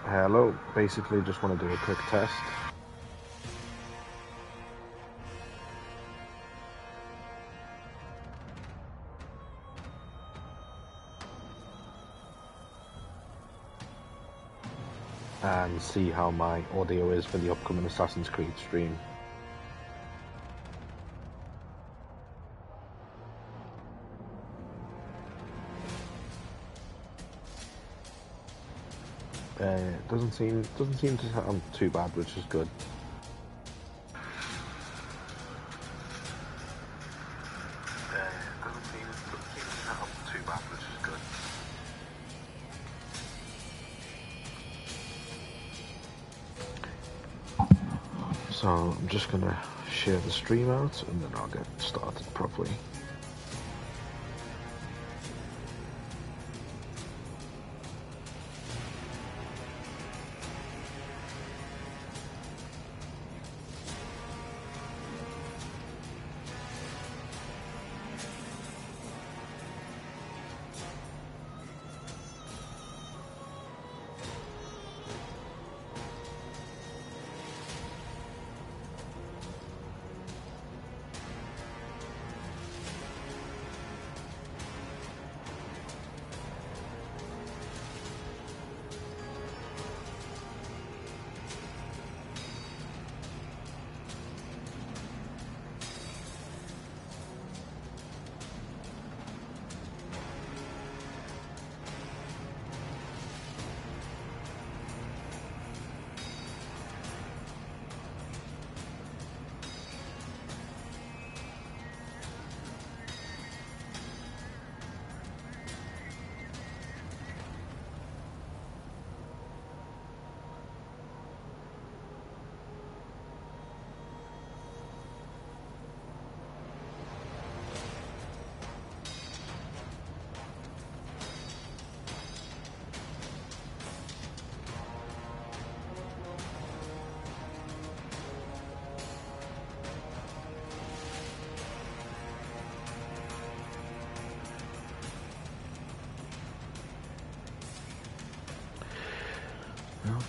Hello, basically just want to do a quick test. And see how my audio is for the upcoming Assassin's Creed stream. Doesn't seem to sound too bad, which is good. Doesn't seem to sound too bad, which is good. So I'm just gonna share the stream out and then I'll get started properly.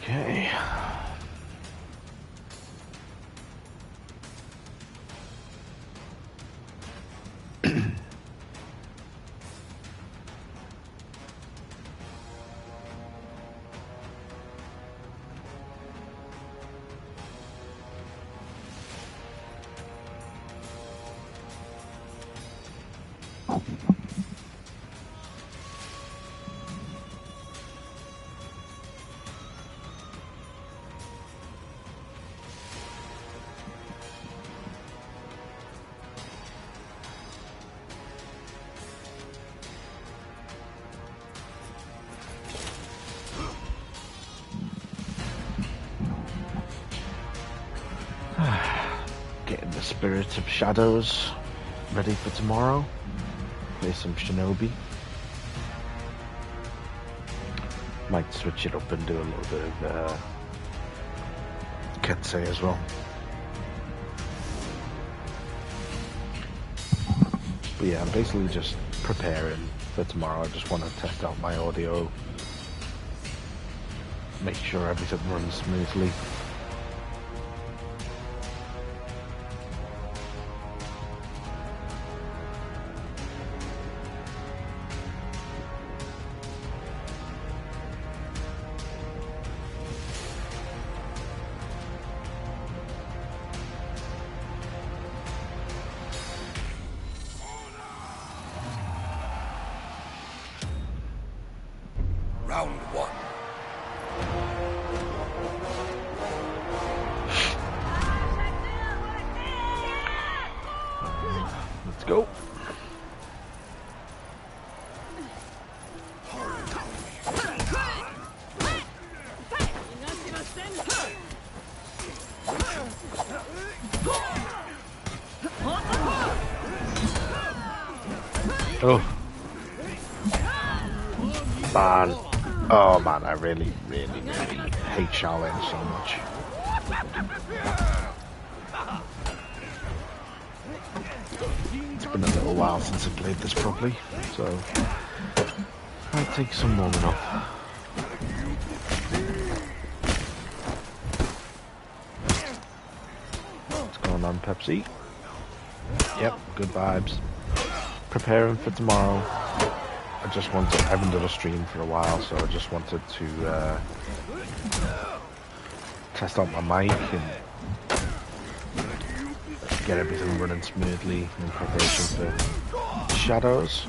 Okay. Getting the Spirit of Shadows ready for tomorrow. Play some Shinobi. Might switch it up and do a little bit of Kensei as well. But yeah, I'm basically just preparing for tomorrow. I just want to test out my audio, make sure everything runs smoothly. Round one. Let's go. Oh. Man. Oh man, I really hate Shaolin so much. It's been a little while since I played this properly, so I'll take some warming up. on Pepsi. Yep, good vibes. Preparing for tomorrow. I haven't done a stream for a while, so I just wanted to test out my mic and get everything running smoothly in preparation for Shadows.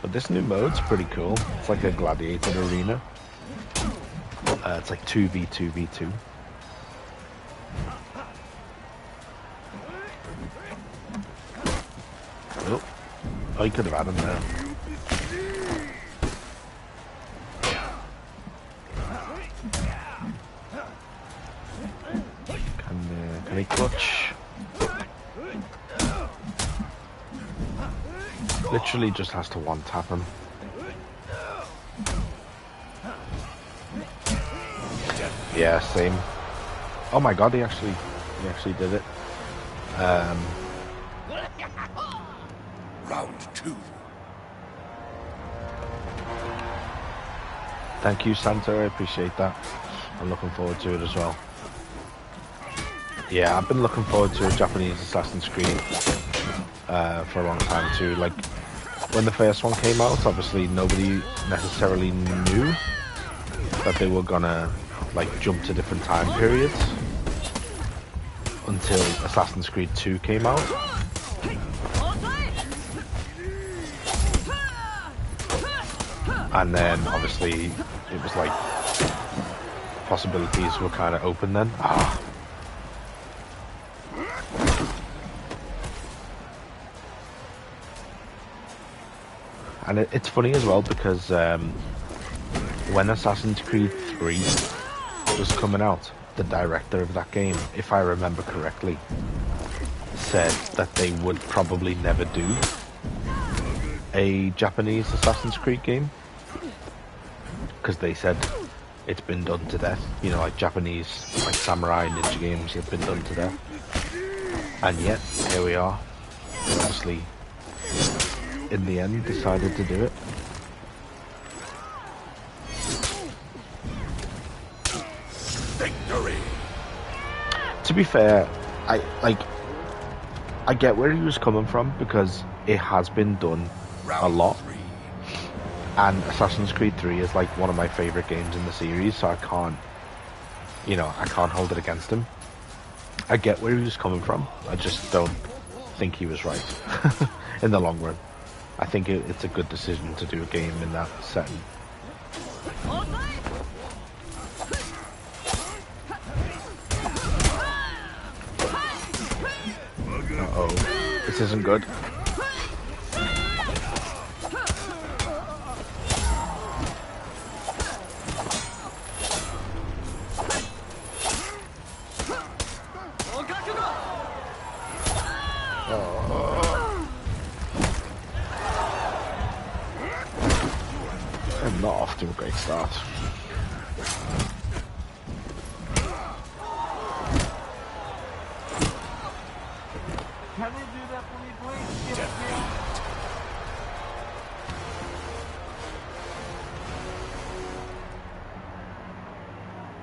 But this new mode's pretty cool. It's like a gladiator arena. It's like 2v2v2. Oh, you could have had him there. Can he clutch? Literally just has to one-tap him. Yeah, same. Oh my god, he actually did it. Round 2. Thank you, Santa. I appreciate that. I'm looking forward to it as well. Yeah, I've been looking forward to a Japanese Assassin's Creed for a long time too. Like, when the first one came out, obviously nobody necessarily knew that they were gonna like jump to different time periods until Assassin's Creed 2 came out. And then obviously it was like possibilities were kind of open then. And it's funny as well because when Assassin's Creed 3 was coming out, the director of that game, if I remember correctly, said that they would probably never do a Japanese Assassin's Creed game because they said it's been done to death. You know, like Japanese, like samurai ninja games have been done to death. And yet, here we are. Obviously, in the end, decided to do it. Victory. To be fair, I get where he was coming from because it has been done a lot. And Assassin's Creed 3 is like one of my favorite games in the series, so I can't hold it against him. I get where he was coming from. I just don't think he was right in the long run. I think it's a good decision to do a game in that setting. Uh-oh. This isn't good. I'm not off to a great start. Can you do that for me, please?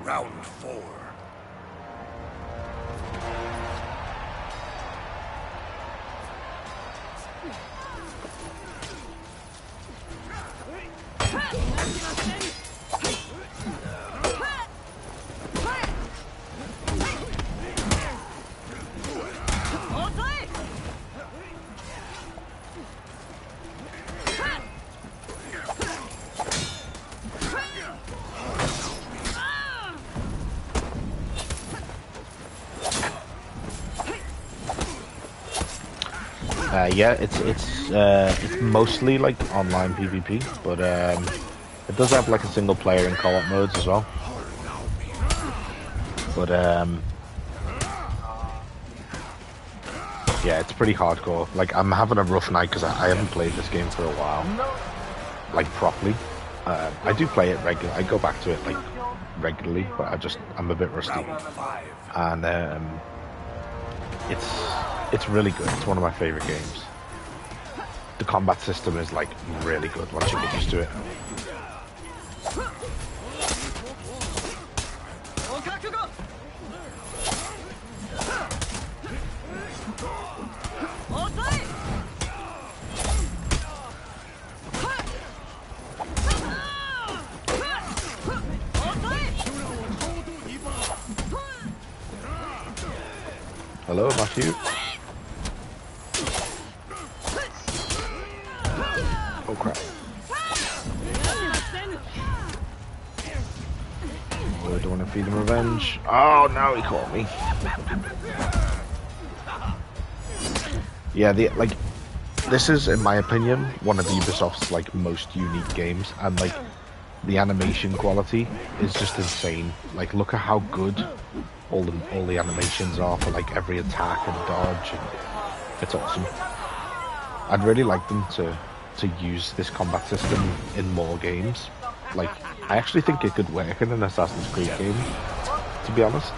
Round 4. Yeah, it's mostly like online PvP, but it does have like a single player and co-op modes as well. But yeah, it's pretty hardcore. Like, I'm having a rough night because I haven't played this game for a while, like properly. I do play it regularly. I go back to it like regularly, but I'm a bit rusty. And it's really good. It's one of my favorite games. the combat system is like really good once you get used to it. Hello, Matthew. Oh crap. Oh, I don't want to feed him revenge. Oh no, he caught me. Yeah, this is, in my opinion, one of Ubisoft's like most unique games, and like the animation quality is just insane. Like, look at how good all the animations are for like every attack and dodge, and it's awesome. I'd really like them to use this combat system in more games. Like, I actually think it could work in an Assassin's Creed game, to be honest.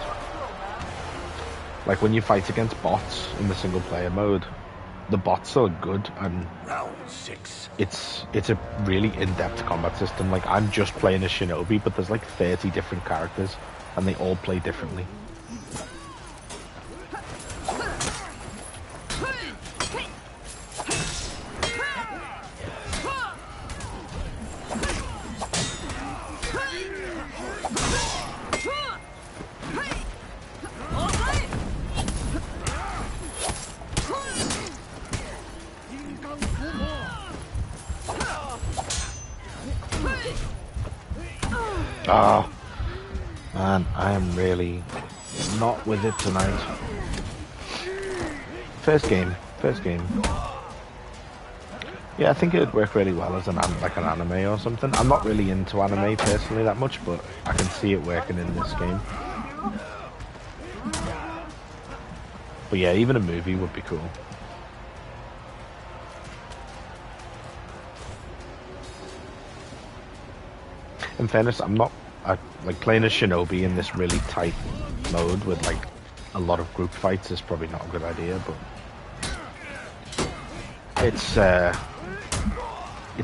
Like, when you fight against bots in the single player mode, the bots are good, and it's a really in-depth combat system. Like, I'm just playing as Shinobi, but there's like 30 different characters, and they all play differently. Oh, man, I am really not with it tonight. First game. Yeah, I think it would work really well as like an anime or something. I'm not really into anime personally that much, but I can see it working in this game. But yeah, even a movie would be cool. In fairness, like playing as Shinobi in this really tight mode with like a lot of group fights is probably not a good idea, but it's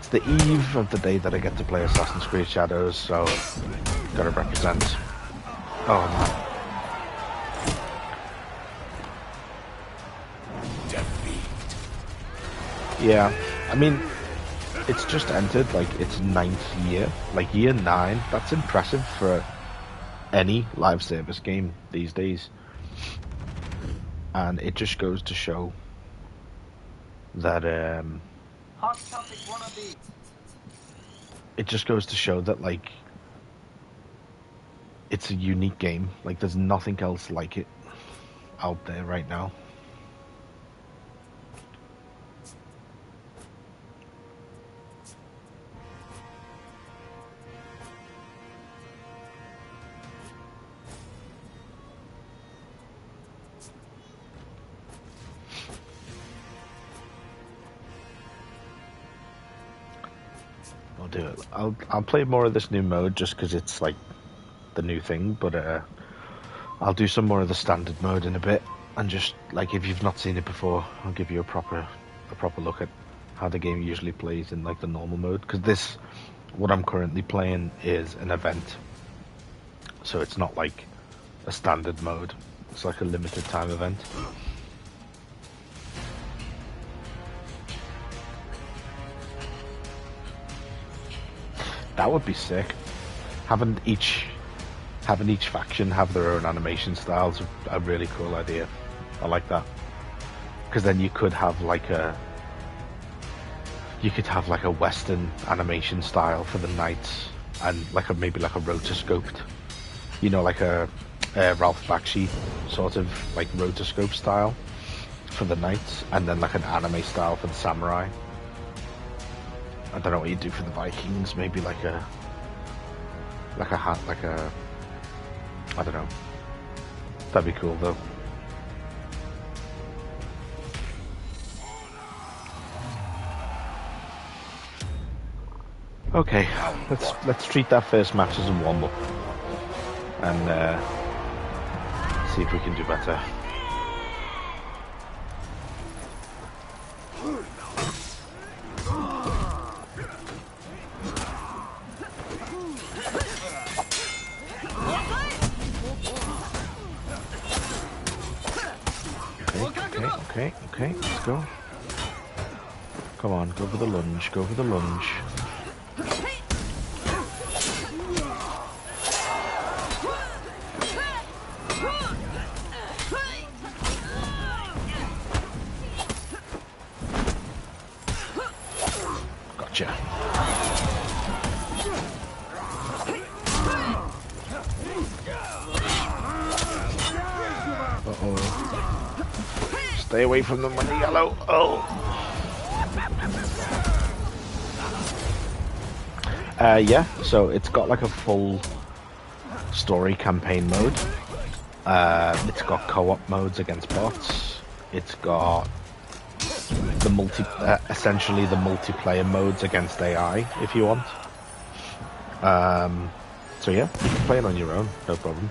the eve of the day that I get to play Assassin's Creed Shadows, so gotta represent. Oh man. Yeah, I mean, it's just entered like its 9th year, like year 9. That's impressive for any live service game these days, and it just goes to show that it just goes to show that like it's a unique game. Like, there's nothing else like it out there right now. I'll do it. I'll play more of this new mode just because it's like the new thing, but I'll do some more of the standard mode in a bit, and just like, if you've not seen it before, I'll give you a proper look at how the game usually plays in like the normal mode, because what I'm currently playing is an event, so it's not like a standard mode. It's like a limited time event. That would be sick. Having each faction have their own animation styles is a really cool idea. I like that, because then you could have like a Western animation style for the knights, and maybe like a rotoscoped, like a Ralph Bakshi sort of like rotoscope style for the knights, and then like an anime style for the samurai. I don't know what you do for the Vikings. Maybe I don't know. That'd be cool though. Okay, let's treat that first match as a warm up, and see if we can do better. Okay, let's go. Come on, go for the lunge, go for the lunge. Gotcha. Uh-oh. Stay away from them on the yellow. Oh. Yeah, so it's got like a full story campaign mode. It's got co-op modes against bots. It's got the essentially the multiplayer modes against AI if you want. So yeah, you can play it on your own, no problem.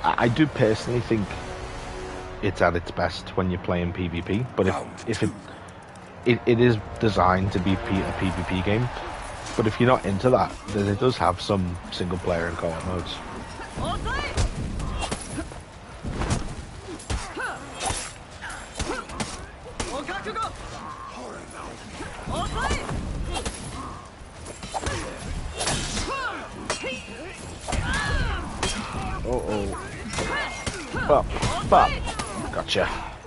I do personally think it's at its best when you're playing PvP, but if it is designed to be a PvP game, but if you're not into that, then it does have some single player and co-op modes. Bop. Gotcha. Uh-oh.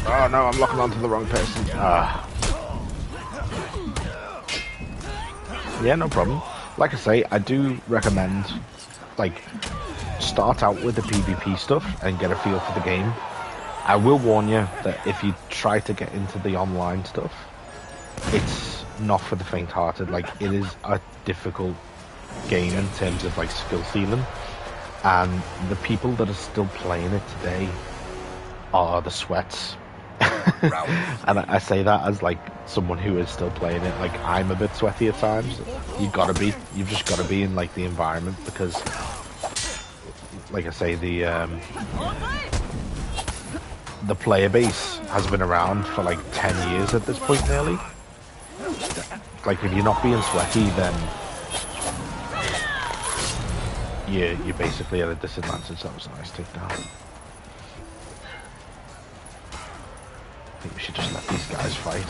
Oh no, I'm locking onto the wrong person. Ah. Yeah, no problem. Like I say, I do recommend, like, start out with the PvP stuff and get a feel for the game. I will warn you that if you try to get into the online stuff, it's not for the faint-hearted. Like, it is a difficult game in terms of like skill ceiling, and the people that are still playing it today are the sweats. And I say that as like someone who is still playing it. Like, I'm a bit sweaty at times. You've just got to be in like the environment, because like I say, the player base has been around for like 10 years at this point nearly. Like, if you're not being sweaty, then you're basically at a disadvantage. That was a nice takedown. I think we should just let these guys fight.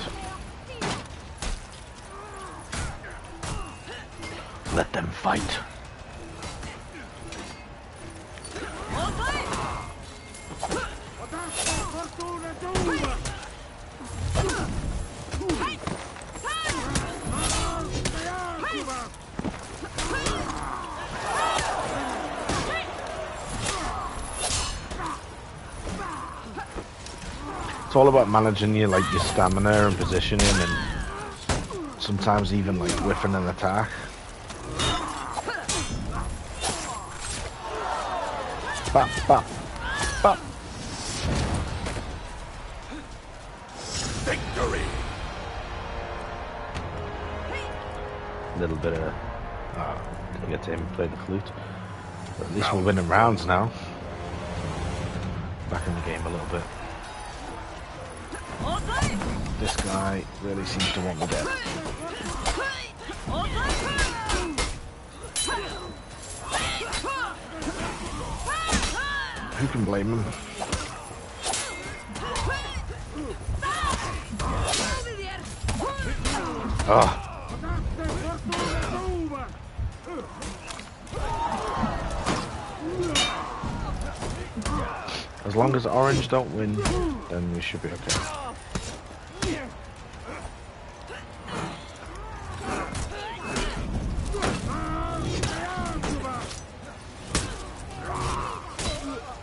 Let them fight. It's all about managing your stamina and positioning, and sometimes even like whiffing an attack. Bop, bop, bop. Victory. A little bit of didn't get to him play the flute. But at least we're winning rounds now. Back in the game a little bit. This guy really seems to want me dead. Who can blame him? Oh. As long as orange don't win, then we should be okay.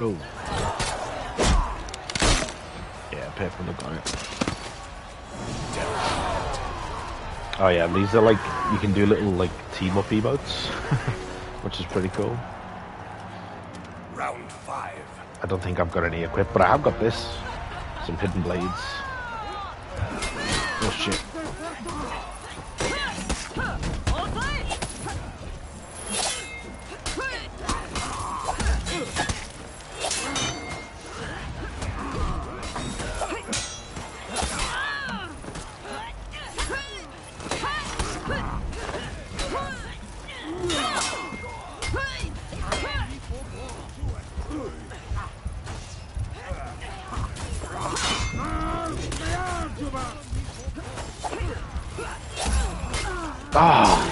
Oh. Yeah, purple have got it. Oh yeah, these are like, you can do little like team up emotes, which is pretty cool. Round 5. I don't think I've got any equipped, but I have got this. Some hidden blades. Oh shit. Ah!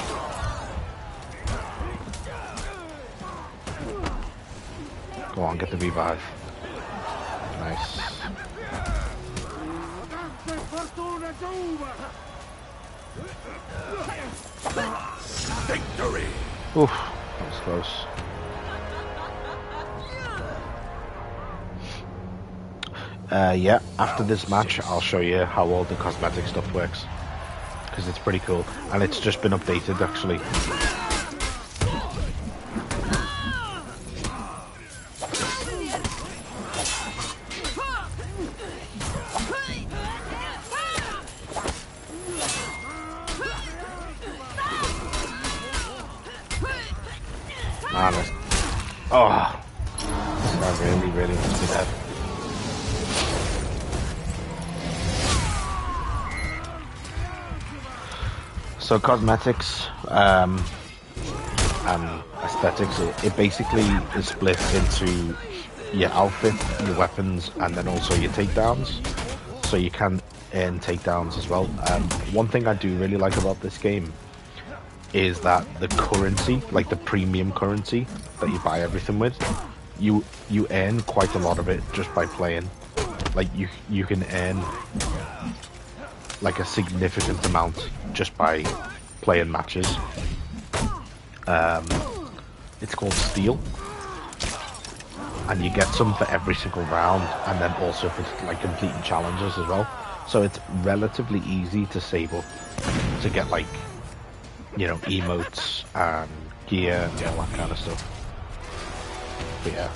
Go on, get the revive. Nice. Victory! Oof, that was close. Yeah, after this match, I'll show you how all the cosmetic stuff works. Because it's pretty cool. And it's just been updated, actually. Honest. Oh, that really wants me dead. So cosmetics and aesthetics, it basically is split into your outfit, your weapons, and then also your takedowns. So you can earn takedowns as well. One thing I do really like about this game is that the currency, like the premium currency that you buy everything with, you earn quite a lot of it just by playing. Like you can earn like a significant amount just by playing matches. It's called Steel, and you get some for every single round, and then also for like completing challenges as well. So it's relatively easy to save up to get like, you know, emotes and gear and all that kind of stuff. But yeah,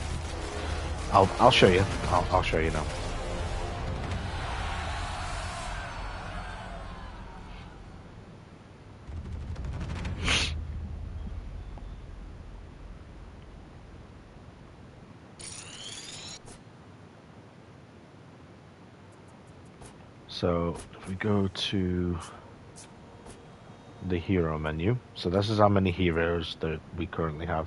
I'll show you. I'll show you now. So if we go to the hero menu, so this is how many heroes that we currently have,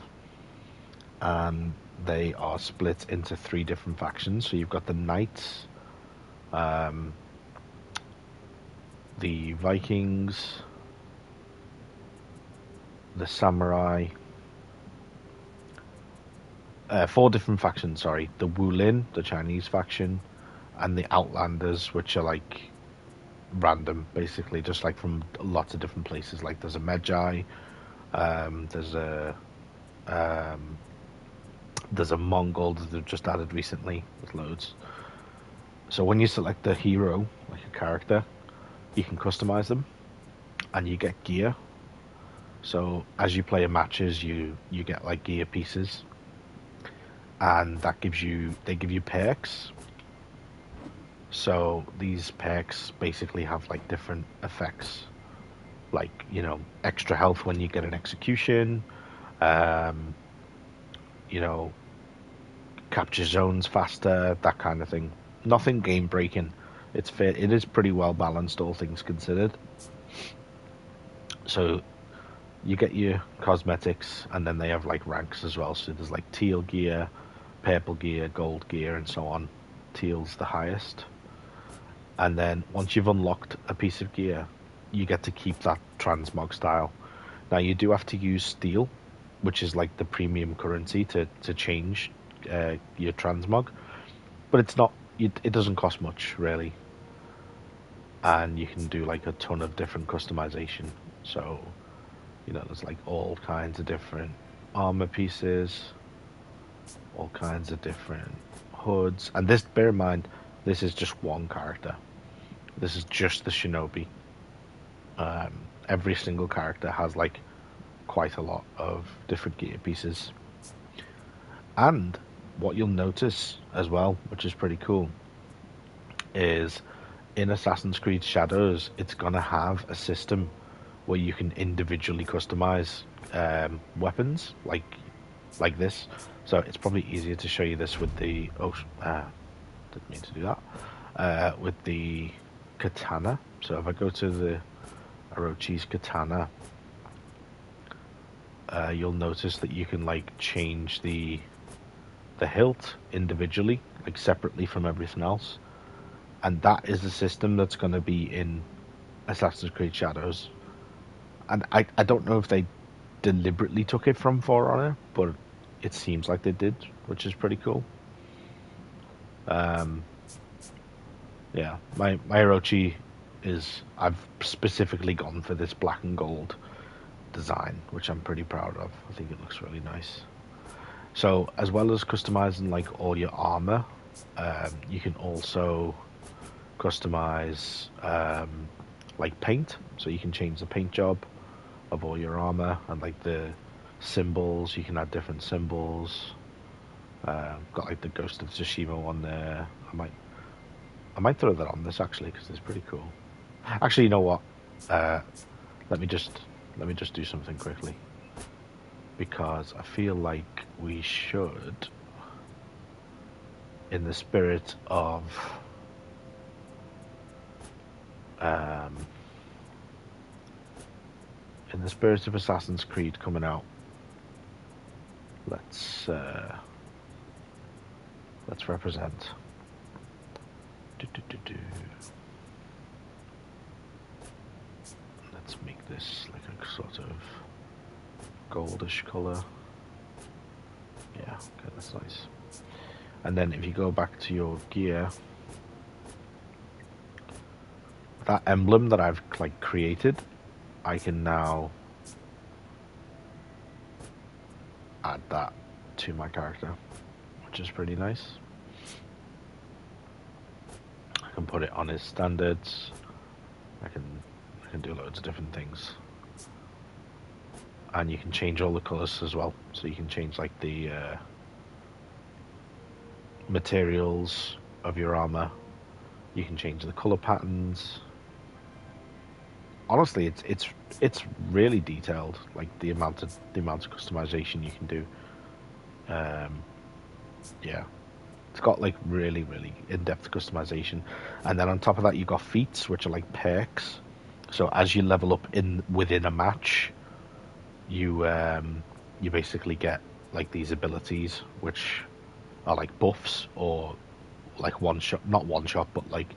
and they are split into 3 different factions. So you've got the Knights, the Vikings, the Samurai, 4 different factions, sorry. The Wulin, the Chinese faction, and the Outlanders, which are like random, basically, just like from lots of different places. Like there's a Medjai, there's a Mongol that they've just added recently. There's loads. So when you select the hero, like a character, you can customize them, and you get gear. So as you play in matches, you get like gear pieces, and they give you perks. So these perks basically have like different effects, like, you know, extra health when you get an execution, you know, capture zones faster, that kind of thing. Nothing game breaking. It's fair. It is pretty well balanced, all things considered. So you get your cosmetics, and then they have like ranks as well. So there's like teal gear, purple gear, gold gear, and so on. Teal's the highest. And then once you've unlocked a piece of gear, you get to keep that transmog style. Now you do have to use steel, which is like the premium currency to change your transmog, but it's not. It doesn't cost much really, and you can do like a ton of different customization. So, you know, there's like all kinds of different armor pieces, all kinds of different hoods, and this, bear in mind, this is just one character. This is just the Shinobi. Every single character has like quite a lot of different gear pieces. And what you'll notice as well, which is pretty cool, is in Assassin's Creed Shadows, it's gonna have a system where you can individually customize weapons like this. So it's probably easier to show you this with the didn't mean to do that, with the katana. So if I go to the Orochi's katana, you'll notice that you can like change the hilt individually, like separately from everything else, and that is the system that's going to be in Assassin's Creed Shadows. and I don't know if they deliberately took it from For Honor, but it seems like they did, which is pretty cool. Yeah, my Orochi is, I've specifically gone for this black and gold design, which I'm pretty proud of. I think it looks really nice. So as well as customizing like all your armor, you can also customize like paint. So you can change the paint job of all your armor, and like the symbols. You can add different symbols. Got like the Ghost of Tsushima on there. I might throw that on this actually because it's pretty cool. Actually, you know what? Uh, let me just do something quickly, because I feel like we should, in the spirit of Assassin's Creed coming out, let's represent. Let's make this like a sort of goldish color. Yeah, okay, that's nice. And then if you go back to your gear, that emblem that I've like created, I can now add that to my character, which is pretty nice. I can put it on his standards. I can do loads of different things, and you can change all the colors as well. So you can change like the materials of your armor. You can change the color patterns. Honestly, it's really detailed. Like the amount of customization you can do. Yeah, it's got like really in-depth customization, and then on top of that, you've got feats, which are like perks. So as you level up within a match, you basically get like these abilities, which are like buffs, or like not one shot, but like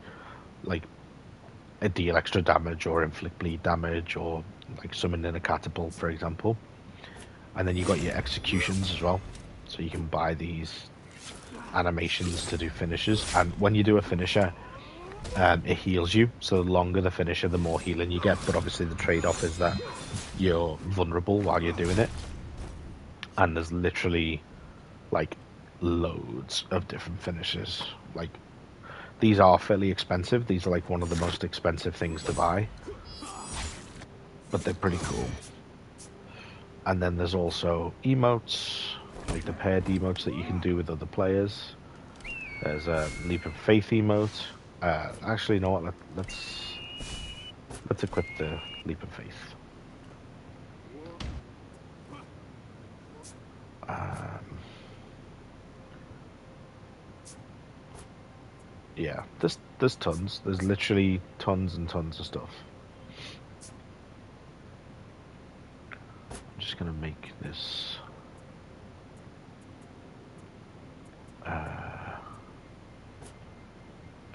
a deal extra damage or inflict bleed damage, or like summon in a catapult, for example. And then you got your executions as well, so you can buy these animations to do finishes, and when you do a finisher, it heals you. So the longer the finisher, the more healing you get, but obviously the trade-off is that you're vulnerable while you're doing it. And there's literally like loads of different finishes. Like, these are fairly expensive. These are like one of the most expensive things to buy, but they're pretty cool. And then there's also emotes, like the paired emotes that you can do with other players. There's a leap of faith emote. Actually, you know what? Let's equip the leap of faith. Yeah, there's tons. There's literally tons and tons of stuff. I'm just gonna make this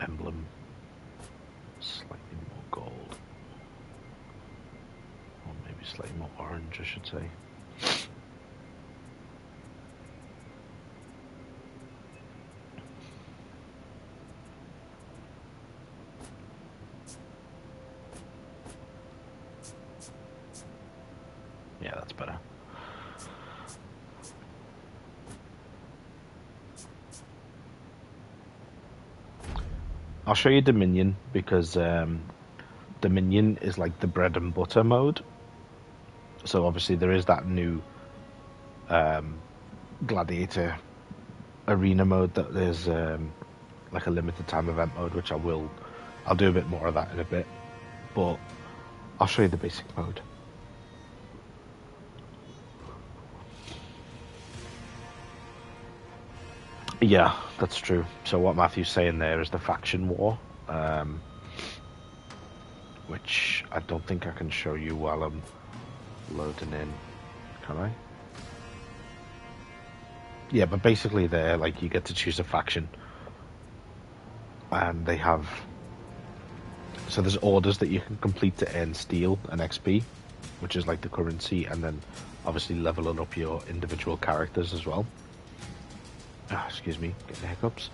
emblem slightly more gold, or maybe slightly more orange, I should say. Yeah, that's better. I'll show you Dominion, because Dominion is like the bread and butter mode. So obviously there is that new gladiator arena mode that there's like a limited time event mode, which I'll do a bit more of that in a bit, but I'll show you the basic mode. Yeah, that's true. So what Matthew's saying there is the faction war, which I don't think I can show you while I'm loading in. Can I? Yeah, but basically there, like, you get to choose a faction, and they have, so there's orders that you can complete to earn steel and XP, which is like the currency, and then obviously leveling up your individual characters as well. Excuse me, getting the hiccups.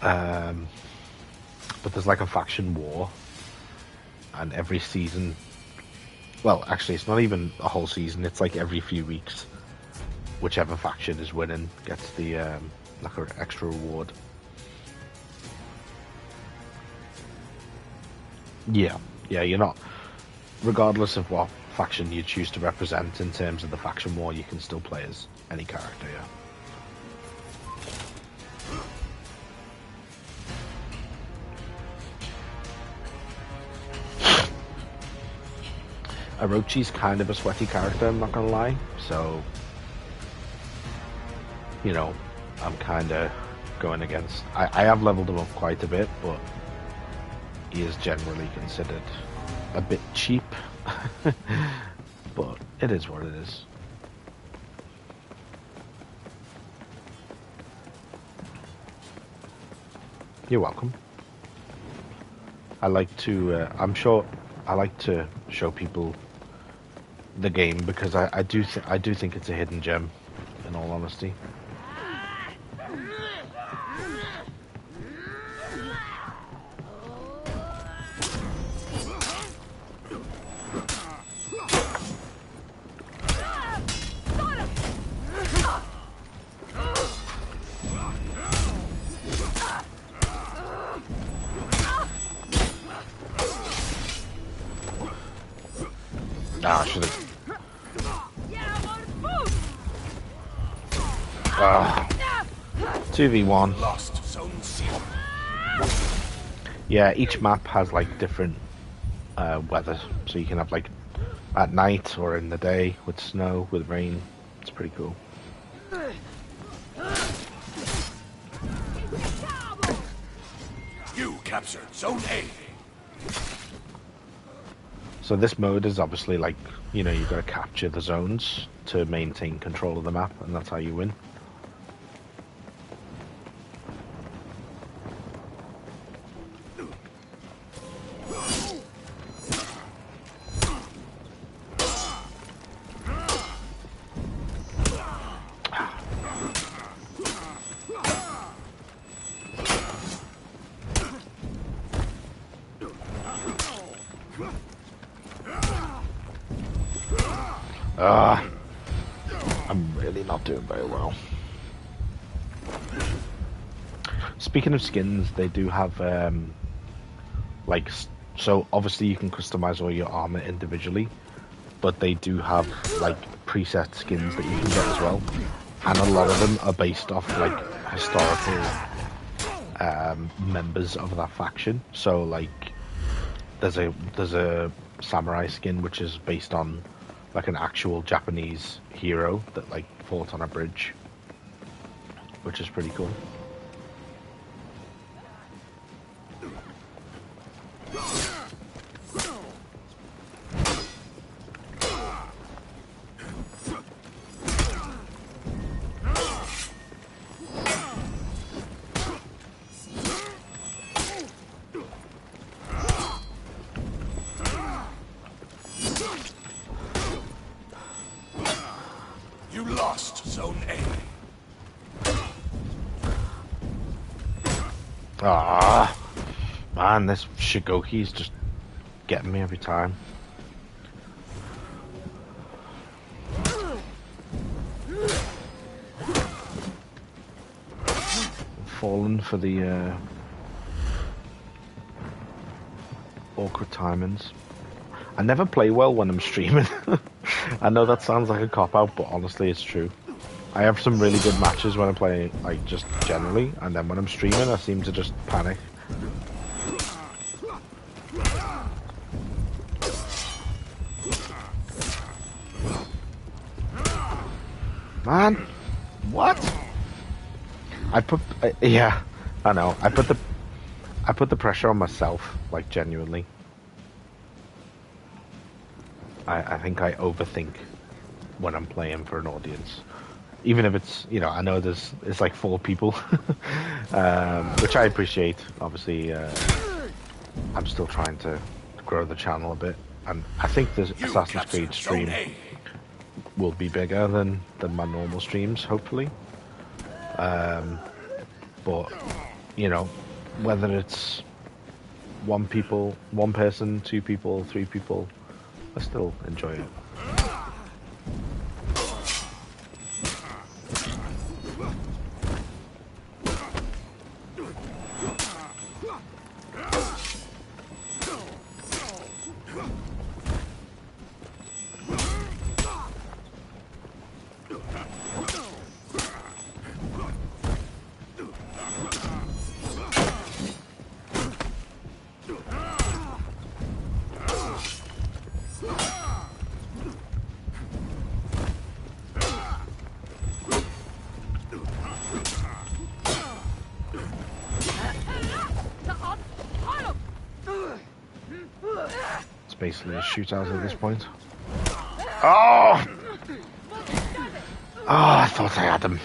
But there's like a faction war, and every season, well, actually, it's not even a whole season. It's like every few weeks, whichever faction is winning gets the like an extra reward. Yeah, you're not. Regardless of what faction you choose to represent in terms of the faction war, you can still play as any character, yeah. Orochi's kind of a sweaty character, I'm not gonna lie, so, you know, I'm kind of going against... I have leveled him up quite a bit, but he is generally considered a bit cheap, but it is what it is. You're welcome. I like to, I'm sure, I like to show people the game because I do think it's a hidden gem, in all honesty. Ah, I should have. 2v1. Yeah, each map has like different weather, so you can have like at night or in the day with snow, with rain. It's pretty cool. You captured Zone A. So this mode is obviously like, you know, you've got to capture the zones to maintain control of the map, and that's how you win. I'm really not doing very well. Speaking of skins, they do have like, so obviously you can customize all your armor individually, but they do have like preset skins that you can get as well, and a lot of them are based off like historical members of that faction. So like there's a samurai skin which is based on like an actual Japanese hero that like fought on a bridge, which is pretty cool. You lost Zone A. Ah, man, this Shigoki's just getting me every time. Fallen for the awkward timings. I never play well when I'm streaming. I know that sounds like a cop-out, but honestly it's true. I have some really good matches when I play, like, just generally, and then when I'm streaming I seem to just panic. Man, what? Yeah, I know. I put the pressure on myself, like, genuinely. I think I overthink when I'm playing for an audience. Even if it's, you know, I know it's like 4 people, which I appreciate. Obviously, I'm still trying to grow the channel a bit, and I think the You Assassin's Creed captured stream Zone A. will be bigger than my normal streams, hopefully. But you know, whether it's one person, two people, three people, I still enjoy it. It's basically a shootout at this point. Oh! Oh, I thought I had him.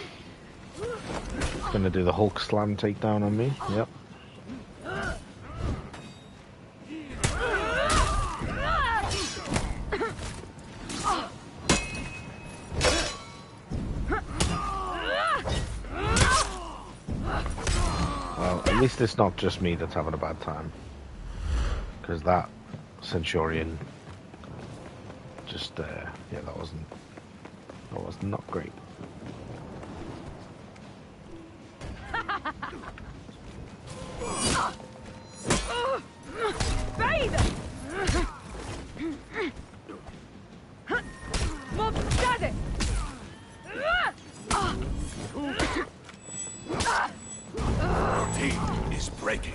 Gonna do the Hulk slam takedown on me. Yep. Well, at least it's not just me that's having a bad time. Because that Centurion just, yeah, that was not great. Your team is breaking.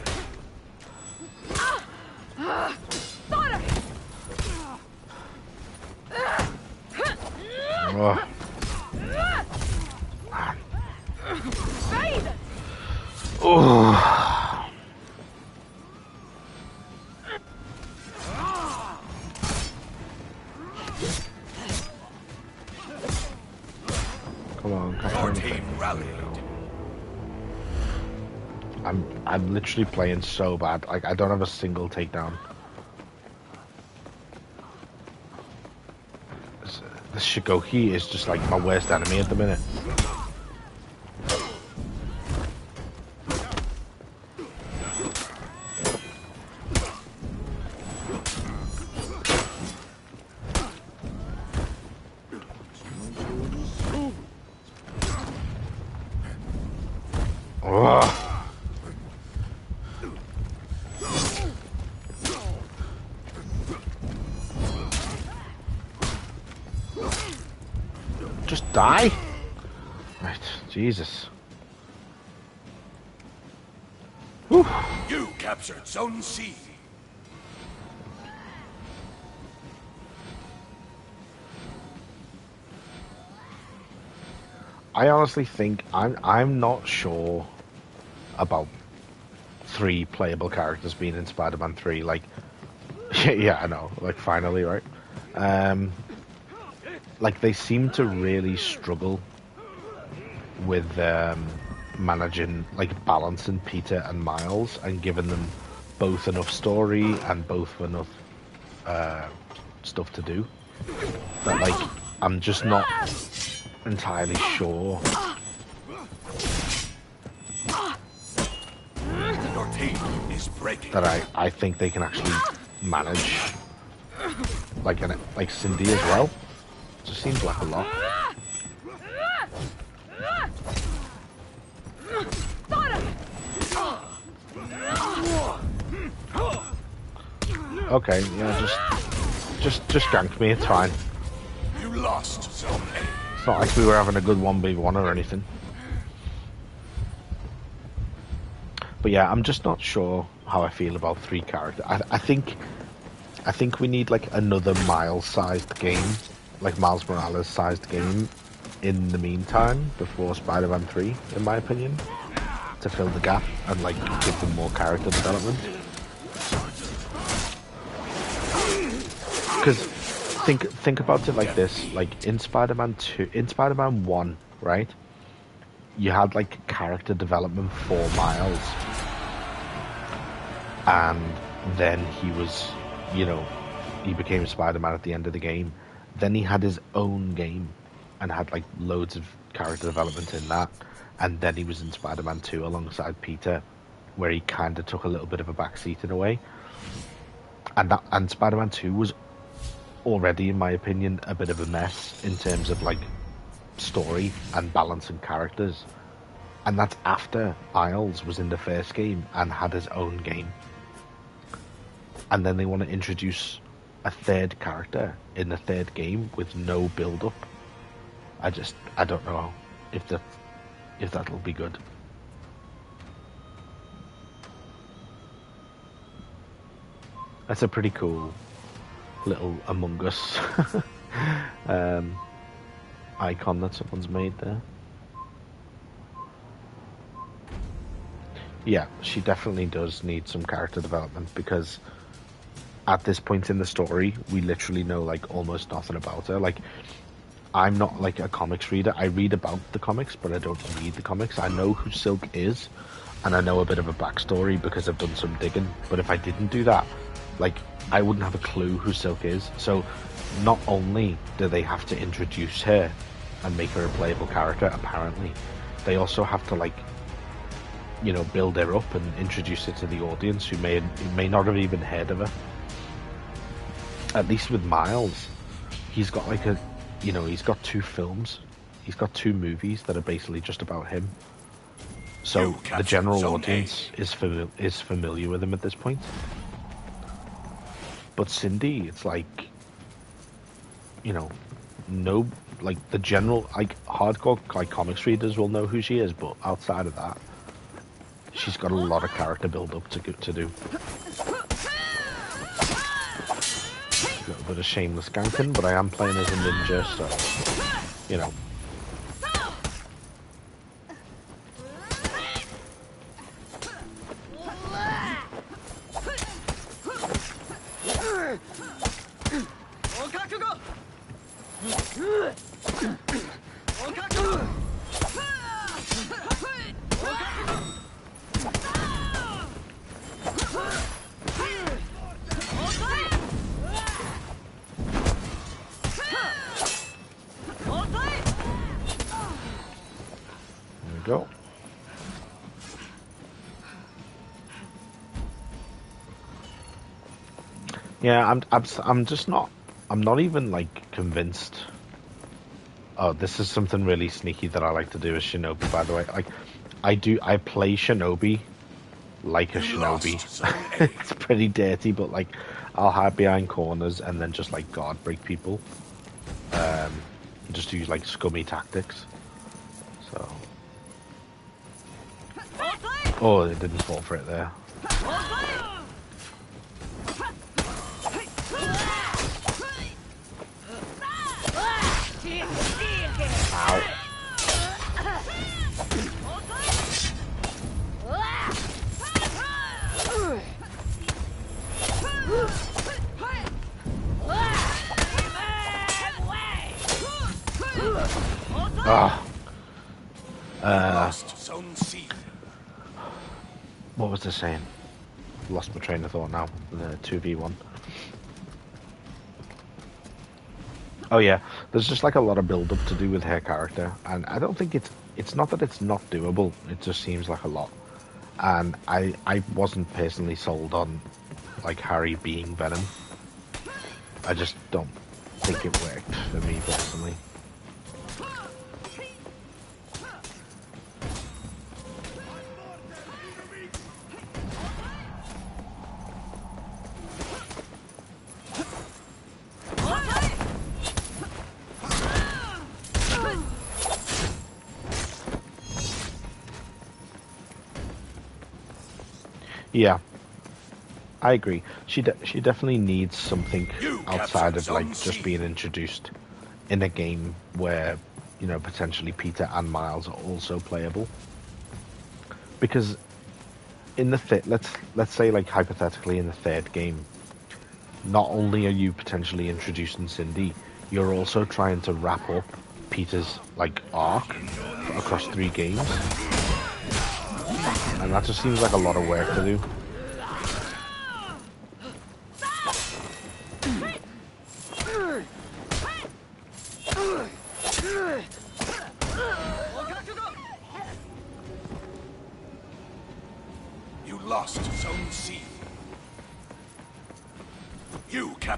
Oh. Oh. Come on, come Your on. team rallied. I'm literally playing so bad. Like, I don't have a single takedown. The Shigoki is just like my worst enemy at the minute. Ugh. Just die? Right, Jesus. Whew. You captured Zone C. I honestly think I'm not sure about 3 playable characters being in Spider-Man 3. Like, yeah, I know. Like, finally, right? Like, they seem to really struggle with managing, like, balancing Peter and Miles and giving them both enough story and both enough stuff to do. That, like, I'm just not entirely sure. Your team is breaking. That I think they can actually manage, like Cindy as well. Just seems like a lot. Okay, yeah, just gank me. It's fine. You lost Zone A. It's not like we were having a good 1v1 or anything. But yeah, I'm just not sure how I feel about 3 characters. I think we need like another Miles-sized game, like Miles Morales-sized game, in the meantime before Spider-Man 3, in my opinion, to fill the gap and like give them more character development. Because think about it like this: like in Spider-Man 2, in Spider-Man 1, right? You had like character development for Miles, and then he was, you know, he became Spider-Man at the end of the game. Then he had his own game and had like loads of character development in that. And then he was in Spider-Man 2 alongside Peter, where he kind of took a little bit of a backseat in a way. And Spider-Man 2 was already, in my opinion, a bit of a mess in terms of like story and balancing characters. And that's after Miles was in the first game and had his own game. And then they want to introduce a third character in the third game with no build-up. I don't know if that'll be good. That's a pretty cool little Among Us icon that someone's made there. Yeah, she definitely does need some character development because at this point in the story, we literally know like almost nothing about her. Like, I'm not like a comics reader. I read about the comics, but I don't read the comics. I know who Silk is, and I know a bit of a backstory because I've done some digging. But if I didn't do that, like, I wouldn't have a clue who Silk is. So not only do they have to introduce her and make her a playable character, apparently, they also have to like, you know, build her up and introduce her to the audience who may not have even heard of her. At least with Miles, he's got like he's got 2 films. He's got 2 movies that are basically just about him. So the general audience is familiar with him at this point. But Cindy, it's like, you know, no, like the general, like hardcore like comics readers will know who she is, but outside of that, she's got a lot of character build up to do. A little bit of shameless ganking, but I am playing as a ninja, so, you know. Go. Yeah, I'm just not. I'm not even like convinced. Oh, this is something really sneaky that I like to do as Shinobi, by the way. Like, I play Shinobi like a Shinobi. It's pretty dirty, but like, I'll hide behind corners and then just like guard break people. Just use like scummy tactics. So. Oh, it didn't fall for it there. Ow. Ah. What was I saying? Lost my train of thought now. The 2v1. Oh yeah, there's just like a lot of build up to do with her character, and I don't think it's not that it's not doable. It just seems like a lot, and I wasn't personally sold on like Harry being Venom. I just don't think it worked for me personally. Yeah, I agree. She definitely needs something outside of like just being introduced in a game where, you know, potentially Peter and Miles are also playable. Because in the let's say like hypothetically in the third game, not only are you potentially introducing Cindy, you're also trying to wrap up Peter's like arc across 3 games. And that just seems like a lot of work to do.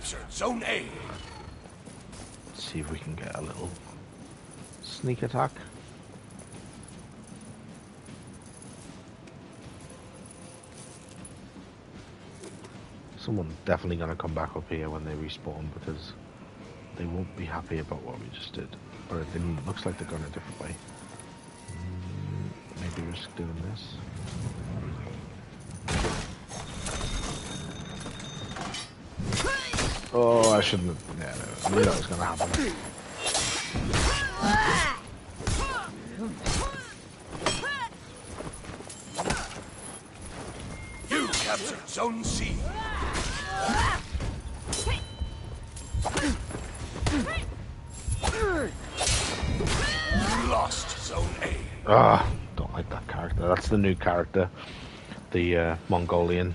captured Zone A. Let's see if we can get a little sneak attack. Someone's definitely going to come back up here when they respawn because they won't be happy about what we just did. But it looks like they're going a different way. Maybe risk doing this. Oh, I shouldn't have. Yeah, I knew that was going to happen. You captured Zone C. You lost Zone A. Ah, don't like that character. That's the new character, the Mongolian.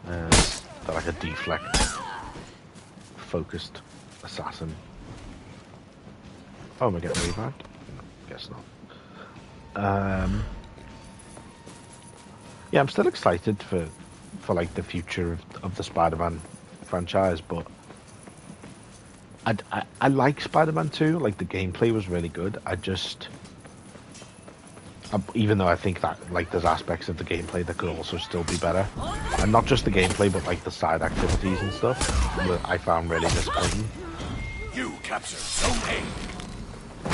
They're like a deflect, focused assassin. Oh, am I getting revived? No, guess not. Yeah, I'm still excited for like the future of the Spider-Man franchise, but I like Spider-Man 2. Like the gameplay was really good. Even though I think that like there's aspects of the gameplay that could also still be better, and not just the gameplay, but like the side activities and stuff that I found really disappointing. You captured Zone A.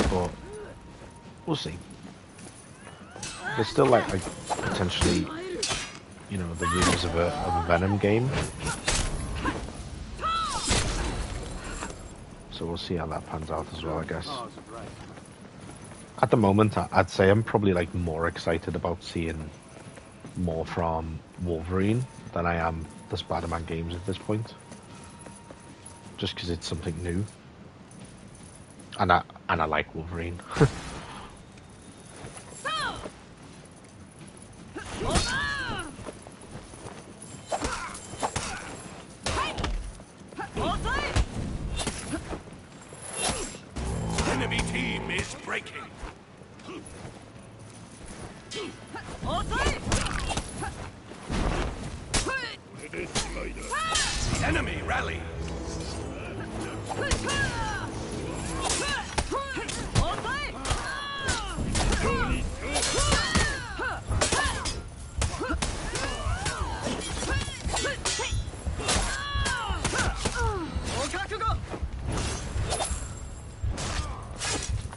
But we'll see. There's still like potentially, you know, the rumors of a Venom game. So we'll see how that pans out as well, I guess. At the moment, I'd say I'm probably like more excited about seeing more from Wolverine than I am the Spider-Man games at this point. Just because it's something new. And I like Wolverine. Enemy team is breaking. The enemy rally.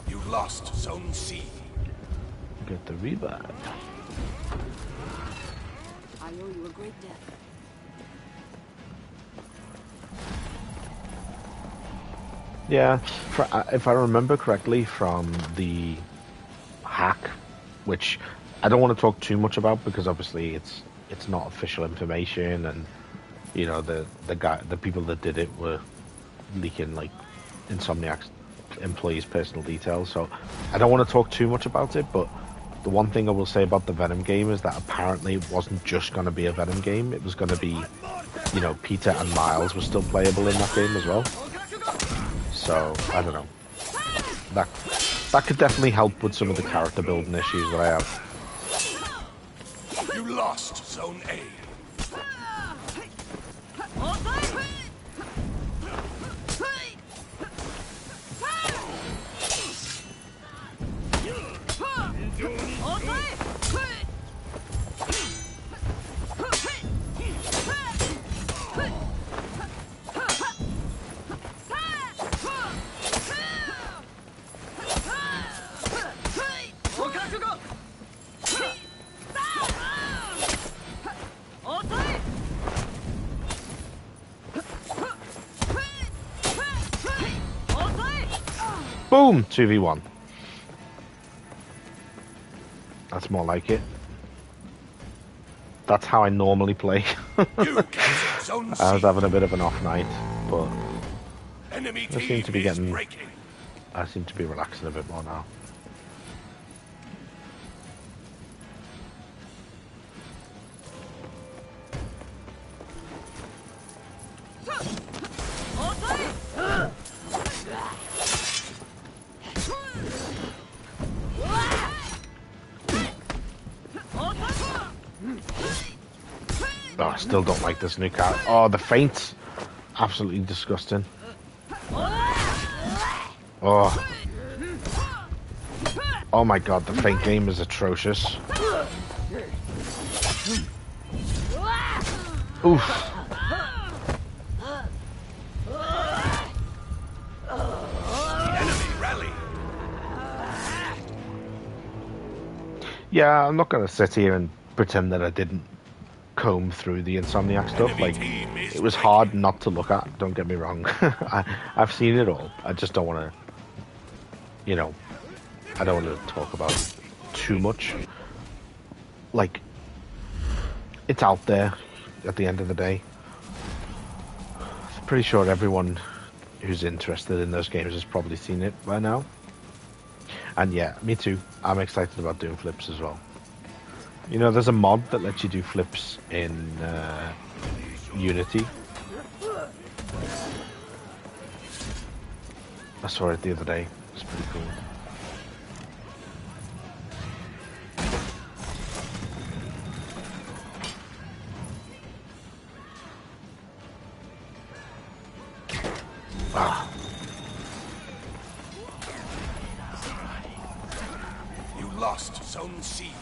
You lost Zone C. Get the revive. I owe you a great debt. Yeah, if I remember correctly from the hack, which I don't want to talk too much about because obviously it's not official information, and you know the people that did it were leaking like Insomniac's employees' personal details, so I don't want to talk too much about it. But the one thing I will say about the Venom game is that apparently it wasn't just going to be a Venom game; it was going to be, you know, Peter and Miles were still playable in that game as well. So I don't know. That could definitely help with some of the character building issues that I have. You lost Zone A. Boom! 2v1. That's more like it. That's how I normally play. You captured Zone C. I was having a bit of an off night, but Enemy I seem team to be is getting. breaking. I seem to be relaxing a bit more now. Oh, still don't like this new car. Oh, the feint. Absolutely disgusting. Oh. Oh my god, the feint game is atrocious. Oof. Yeah, I'm not going to sit here and pretend that I didn't comb through the Insomniac stuff. Like, it was hard not to look at, don't get me wrong. I've seen it all. I just don't want to, you know, I don't want to talk about it too much. Like, it's out there at the end of the day. I'm pretty sure everyone who's interested in those games has probably seen it by now. And yeah, me too. I'm excited about doing flips as well. You know, there's a mod that lets you do flips in Unity. I saw it the other day. It's pretty cool. Ah. You lost Zone C.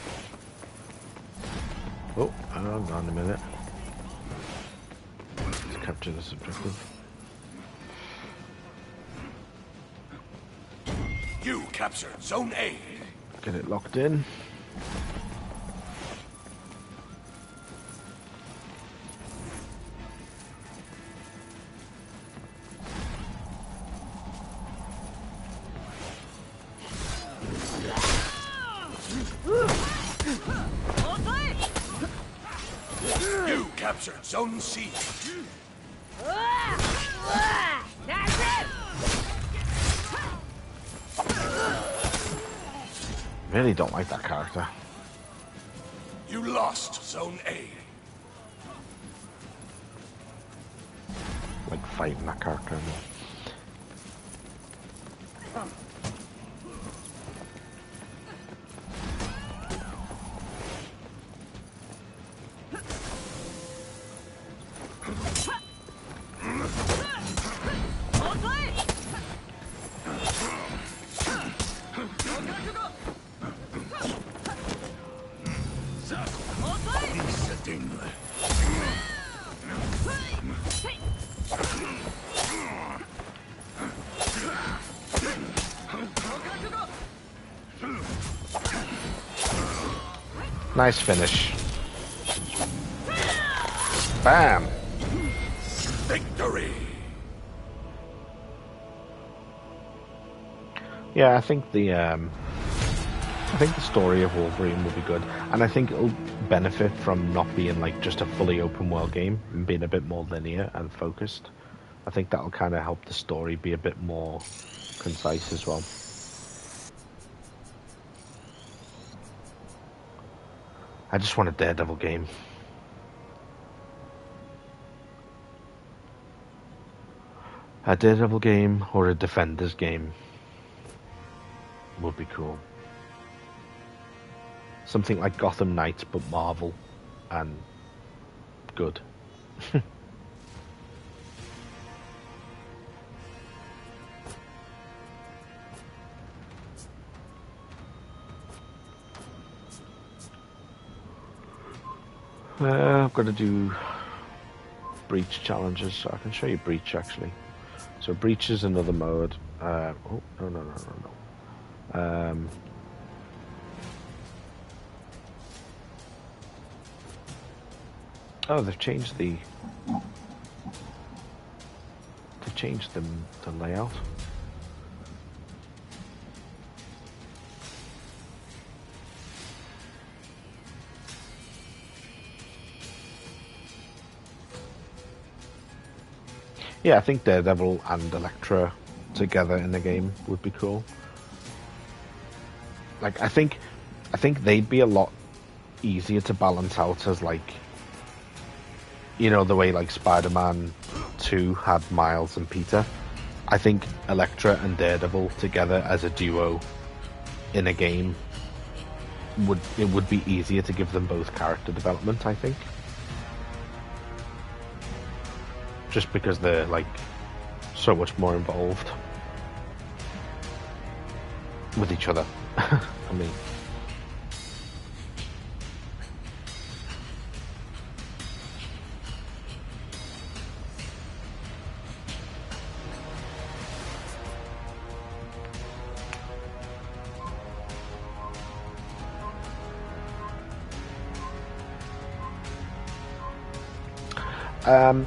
Oh, hang on a minute. Let's capture this objective. You captured Zone A. Get it locked in. You captured Zone C. That's it! Really don't like that character. You lost Zone A. Like fighting that character. Nice finish. Bam! Victory! Yeah, I think the story of Wolverine will be good, and I think it'll benefit from not being like just a fully open world game and being a bit more linear and focused. I think that'll kind of help the story be a bit more concise as well. I just want a Daredevil game. A Daredevil game or a Defenders game would be cool. Something like Gotham Knights, but Marvel and good. I've got to do Breach challenges, so I can show you Breach actually. So Breach is another mode. Oh, no. Oh, they've changed the layout. Yeah, I think Daredevil and Elektra together in the game would be cool. Like, I think they'd be a lot easier to balance out as, like, you know, the way like Spider-Man 2 had Miles and Peter. I think Elektra and Daredevil together as a duo in a game would be easier to give them both character development, I think. just because they're like so much more involved with each other. I mean,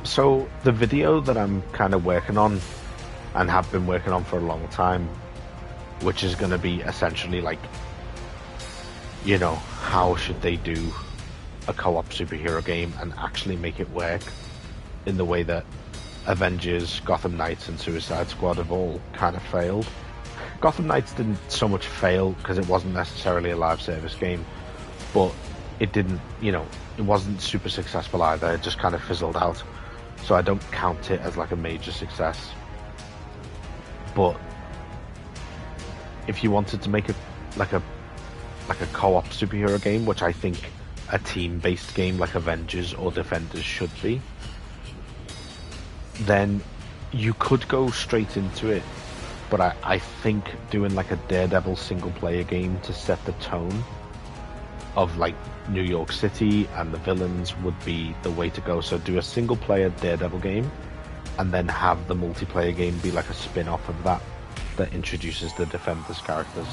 so the video that I'm kind of working on and have been working on for a long time, which is going to be essentially like, you know, how should they do a co-op superhero game and actually make it work in the way that Avengers, Gotham Knights and Suicide Squad have all kind of failed. Gotham Knights didn't so much fail because it wasn't necessarily a live service game, but it didn't, you know, it wasn't super successful either. It just kind of fizzled out. So I don't count it as like a major success. But if you wanted to make a co-op superhero game, which I think a team-based game like Avengers or Defenders should be, then you could go straight into it. But I think doing like a Daredevil single-player game to set the tone of like New York City and the villains would be the way to go. So do a single-player Daredevil game, and then have the multiplayer game be like a spin-off of that introduces the Defenders characters.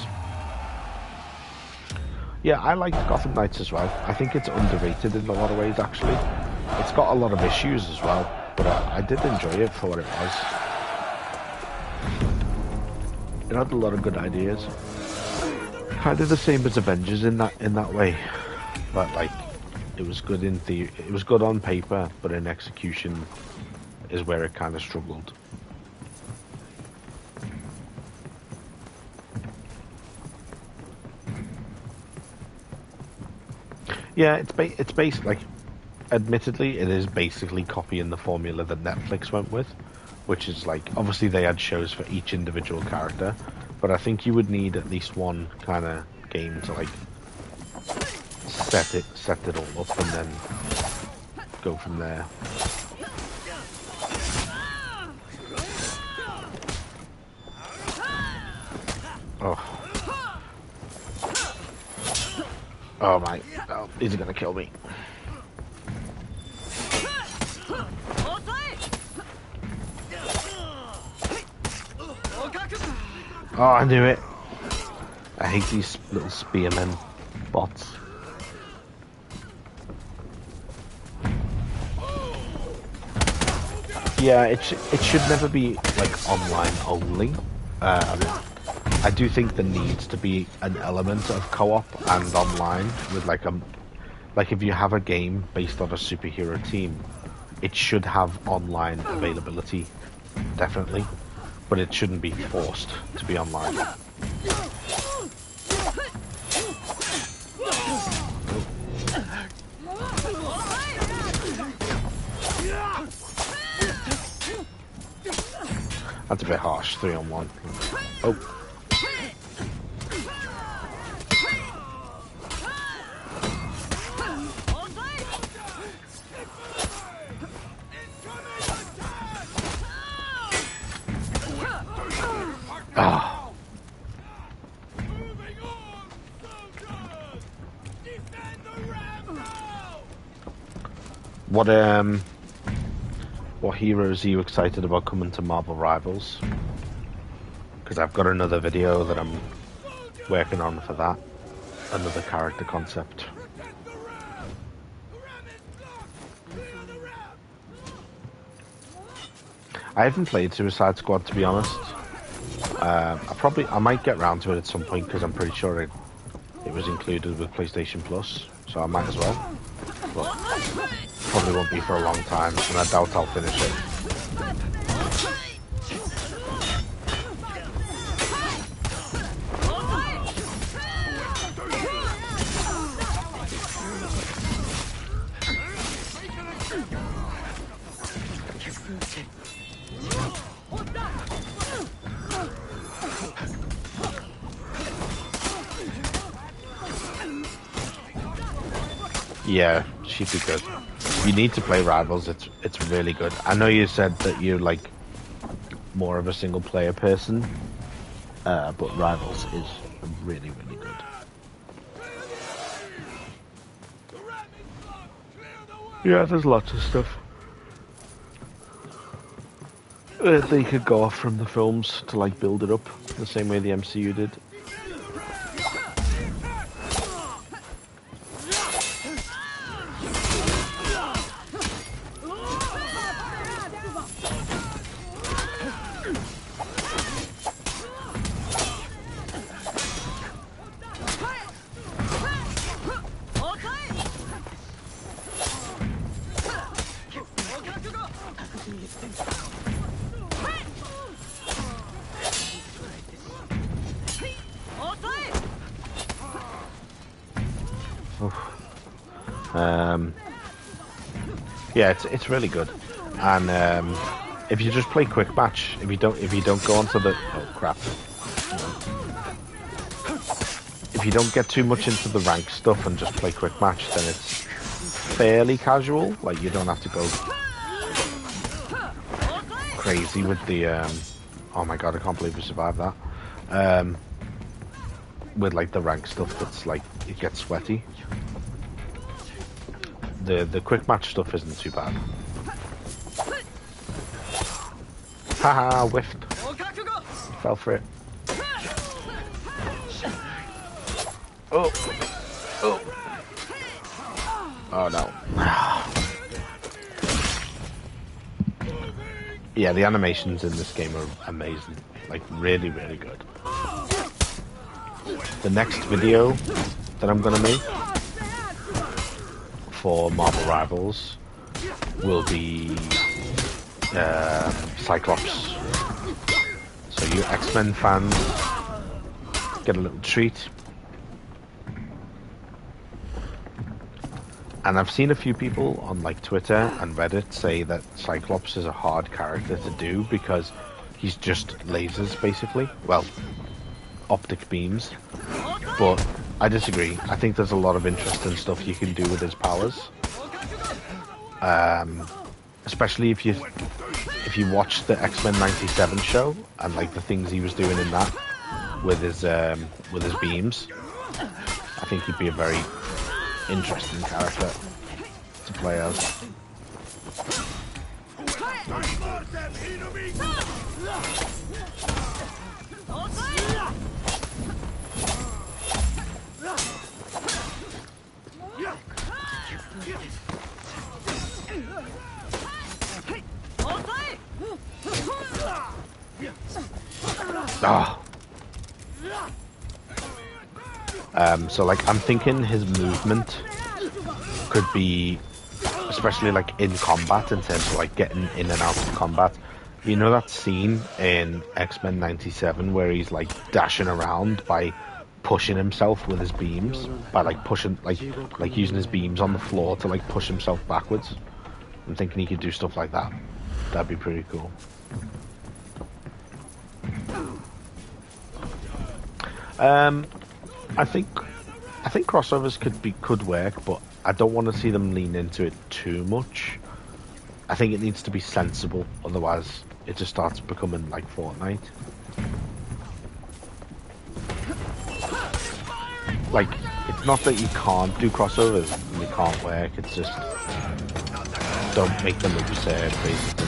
Yeah, I liked Gotham Knights as well. I think it's underrated in a lot of ways, actually. It's got a lot of issues as well, but I did enjoy it for what it was. It had a lot of good ideas. Kind of the same as Avengers in that way, but like it was good in theory. It was good on paper, but in execution is where it kind of struggled. Yeah, it's based like, admittedly, it is basically copying the formula that Netflix went with, which is like, obviously they had shows for each individual character, but I think you would need at least one kind of game to like set it all up and then go from there. Oh my, oh, is he gonna kill me? Oh, I knew it. I hate these little spearmen bots. Yeah, it should never be like online only. I do think there needs to be an element of co-op and online with like if you have a game based on a superhero team, it should have online availability, definitely, but it shouldn't be forced to be online. That's a bit harsh, 3-on-1. Oh. Ah. What heroes are you excited about coming to Marvel Rivals? Because I've got another video that I'm working on for that. Another character concept. I haven't played Suicide Squad, to be honest. I might get round to it at some point because I'm pretty sure it was included with PlayStation Plus, so I might as well. But probably won't be for a long time, and I doubt I'll finish it. Yeah, she'd be good. You need to play Rivals. It's really good. I know you said that you're like more of a single player person, but Rivals is really good. Yeah, there's lots of stuff. They could go off from the films to like build it up the same way the MCU did. Yeah, it's really good, and if you just play quick match, if you don't go onto the if you don't get too much into the rank stuff and just play quick match, then it's fairly casual. Like you don't have to go crazy with the oh my god, I can't believe we survived that. With like the rank stuff that's like it gets sweaty. The quick match stuff isn't too bad. Haha, whiffed. Fell for it. Oh. Oh. Oh no. Yeah, the animations in this game are amazing. Like really good. The next video that I'm gonna make for Marvel Rivals will be Cyclops. So you X-Men fans get a little treat. And I've seen a few people on like Twitter and Reddit say that Cyclops is a hard character to do because he's just lasers basically. Well, optic beams. But I disagree. I think there's a lot of interesting stuff you can do with his powers. Especially if you watch the X-Men '97 show and like the things he was doing in that with his beams. I think he'd be a very interesting character to play as. Ah. So like I'm thinking his movement could be, especially like in combat, in terms of like getting in and out of combat. You know that scene in X-Men '97 where he's like dashing around by pushing himself with his beams, by like pushing like using his beams on the floor to like push himself backwards. I'm thinking he could do stuff like that. That'd be pretty cool. I think crossovers could work, but I don't want to see them lean into it too much. I think it needs to be sensible, otherwise it just starts becoming like Fortnite. Like, it's not that you can't do crossovers and they can't work, it's just don't make them absurd, basically.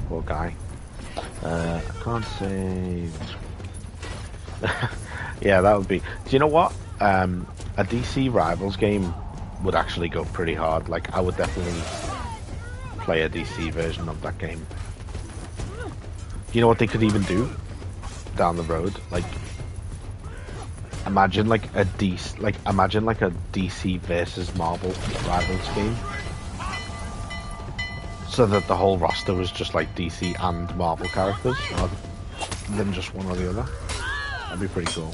Poor guy. I can't save. Yeah, that would be. Do you know what? a DC Rivals game would actually go pretty hard. Like, I would definitely play a DC version of that game. You know what they could even do down the road? Like, imagine like a DC versus Marvel Rivals game, so that the whole roster was just like DC and Marvel characters, rather than just one or the other. That'd be pretty cool.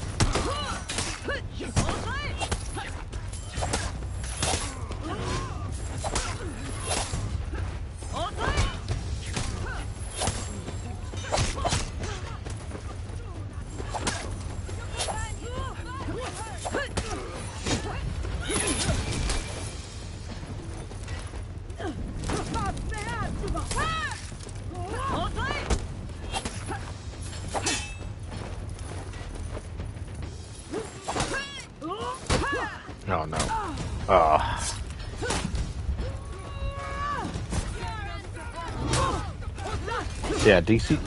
Oh no. Yeah, DC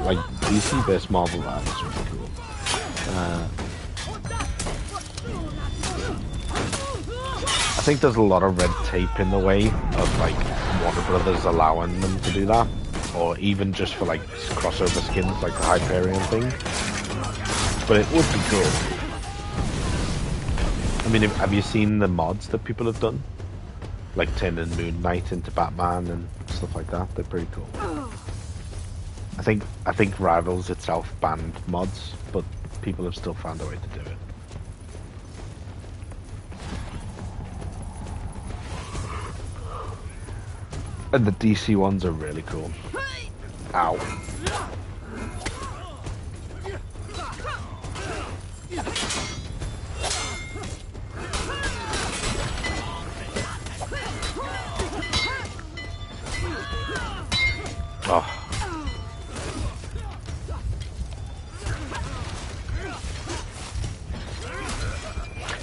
vs Marvel Rivals is really cool. I think there's a lot of red tape in the way of like Warner Brothers allowing them to do that, or even just for like crossover skins like the Hyperion thing. But it would be good. I mean, have you seen the mods that people have done? Like turning Moon Knight into Batman and stuff like that. They're pretty cool. I think Rivals itself banned mods, but people have still found a way to do it. And the DC ones are really cool. Ow. Oh.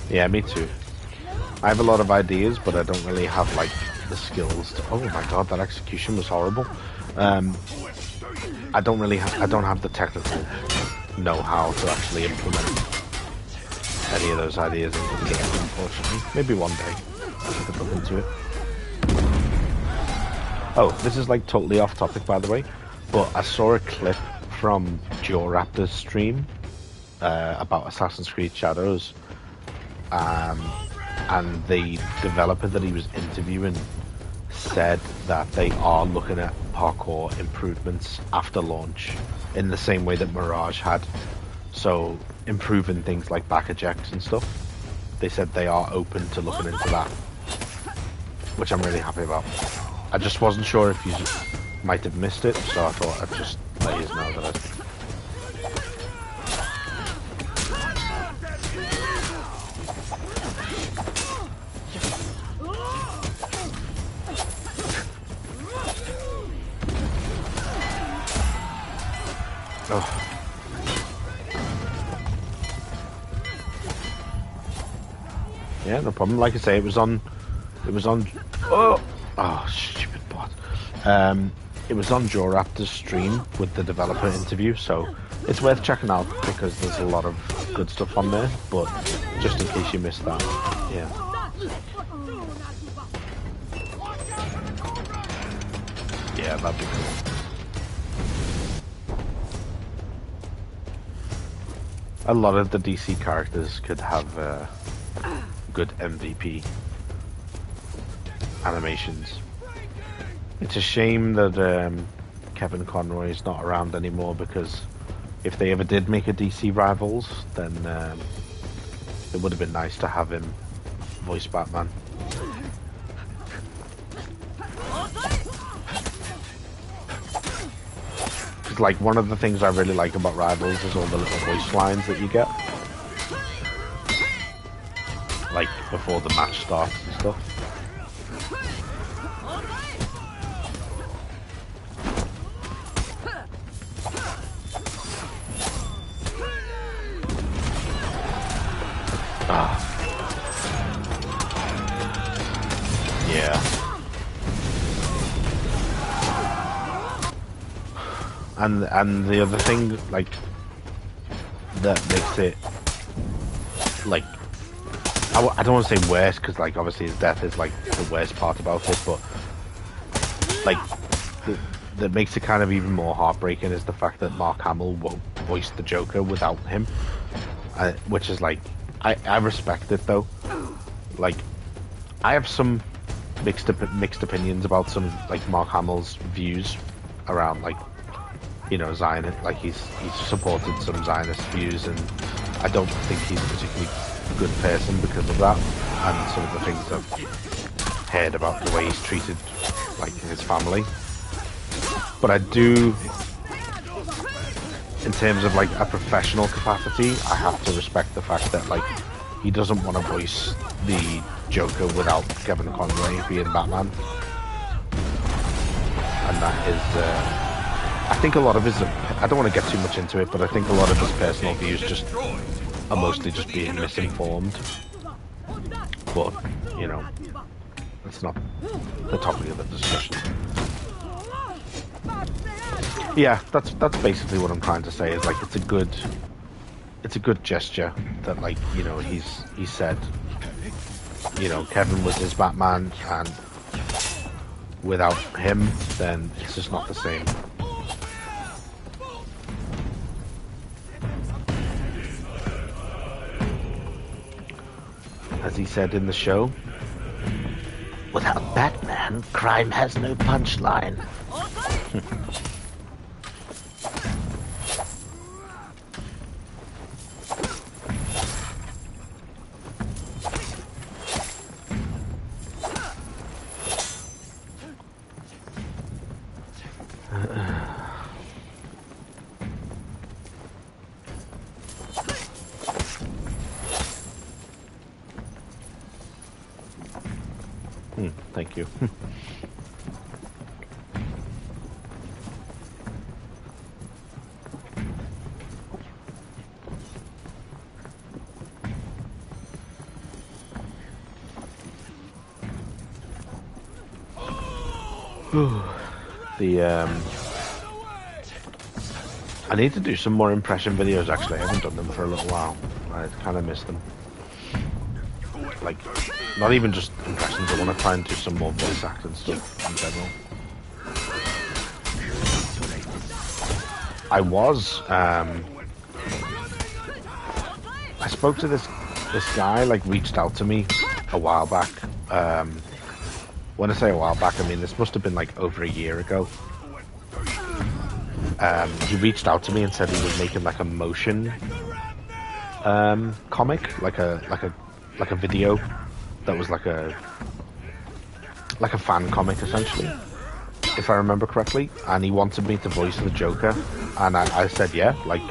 Yeah, me too. I have a lot of ideas, but I don't really have like the skills to... Oh my god, that execution was horrible. I don't have the technical know-how to actually implement any of those ideas into the game, unfortunately. Maybe one day I could look into it. Oh, this is like totally off topic, by the way, but I saw a clip from Joe Raptor's stream about Assassin's Creed Shadows, and the developer that he was interviewing said that they are looking at parkour improvements after launch in the same way that Mirage had. So improving things like back ejects and stuff. They said they are open to looking into that, which I'm really happy about. I just wasn't sure if you might have missed it, so I thought I'd just let you know that Oh. Yeah, no problem. Like I say, it was on. Oh, stupid bot. It was on Joe Raptor's stream with the developer interview, so it's worth checking out because there's a lot of good stuff on there. But just in case you missed that, yeah. Yeah, that'd be cool. A lot of the DC characters could have good MVP animations. It's a shame that Kevin Conroy is not around anymore, because if they ever did make a DC Rivals, then it would have been nice to have him voice Batman. Because like one of the things I really like about Rivals is all the little voice lines that you get, like before the match starts and stuff. Yeah. And the other thing, like, that makes it, like, I don't want to say worst because like obviously his death is like the worst part about it, but like that makes it kind of even more heartbreaking is the fact that Mark Hamill won't voice the Joker without him, which is like I respect it though. Like I have some mixed opinions about some like Mark Hamill's views around like Zionist, like he's supported some Zionist views, and I don't think he's a particularly good person because of that, and some of the things I've heard about the way he's treated like his family. But I do, in terms of like a professional capacity, I have to respect the fact that like he doesn't want to voice the Joker without Kevin Conroy being Batman, and that is I think a lot of his, I don't want to get too much into it, but I think a lot of his personal views just are mostly just being misinformed. But, it's not the topic of the discussion. Yeah, that's basically what I'm trying to say, is like it's a good gesture that like, he said, Kevin was his Batman, and without him, then it's just not the same. As he said in the show, without Batman, crime has no punchline. Thank you. I need to do some more impression videos actually. I haven't done them for a little while. I kind of missed them. Like, not even just impressions, I want to try and do some more voice acting stuff in general. I spoke to this guy, like reached out to me a while back. When I say a while back, I mean this must have been like over a year ago. He reached out to me and said he was making like a motion comic, like a video that was like a fan comic essentially, if I remember correctly, and he wanted me to voice the Joker, and I said yeah, like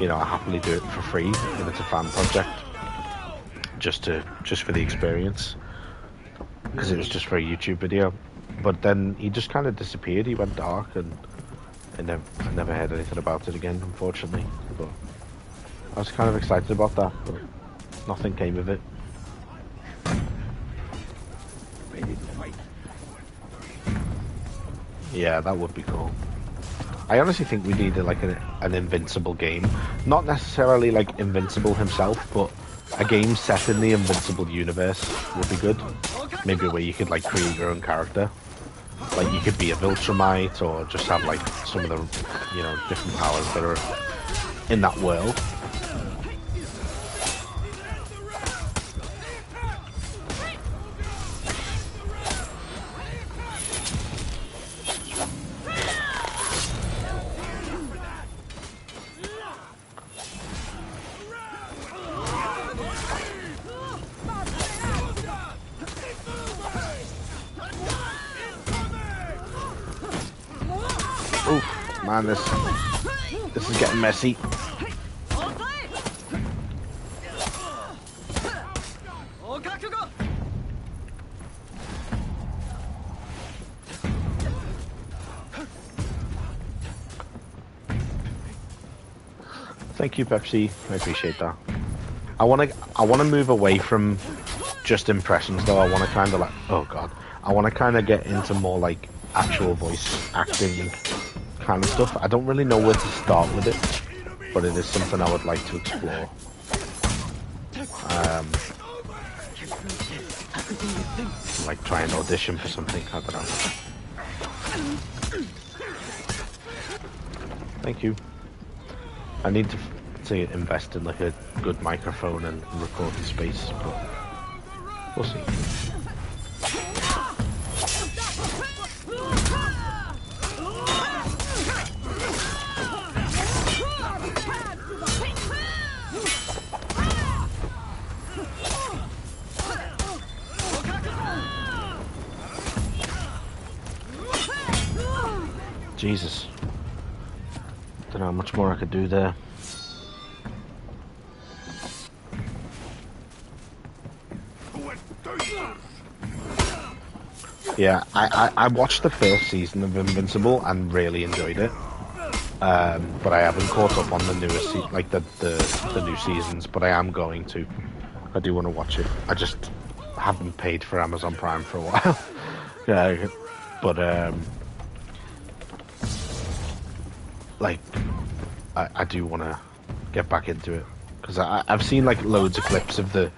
I happily do it for free if it's a fan project, just for the experience, because it was just for a YouTube video. But then he just kind of disappeared. He went dark, and I never heard anything about it again, unfortunately. But I was kind of excited about that, but nothing came of it. Yeah, that would be cool. I honestly think we needed like an Invincible game. Not necessarily like Invincible himself, but a game set in the Invincible universe would be good. Maybe where you could like create your own character. Like you could be a Viltrumite, or just have like some of the different powers that are in that world. Oof, man, this is getting messy. Thank you, Pepsi. I appreciate that. I wanna move away from just impressions though. I wanna kinda like, oh god. I wanna kinda get into more like actual voice acting kind of stuff. I don't really know where to start with it, but it is something I would like to explore. Like try and audition for something. I don't know. Thank you. I need to invest in like a good microphone and recording space, but we'll see. Jesus. Don't know how much more I could do there. Yeah, I watched the first season of Invincible and really enjoyed it. But I haven't caught up on the newest like the new seasons, but I am going to. I do want to watch it. I just haven't paid for Amazon Prime for a while. Yeah, but like I do want to get back into it because I've seen like loads of clips of the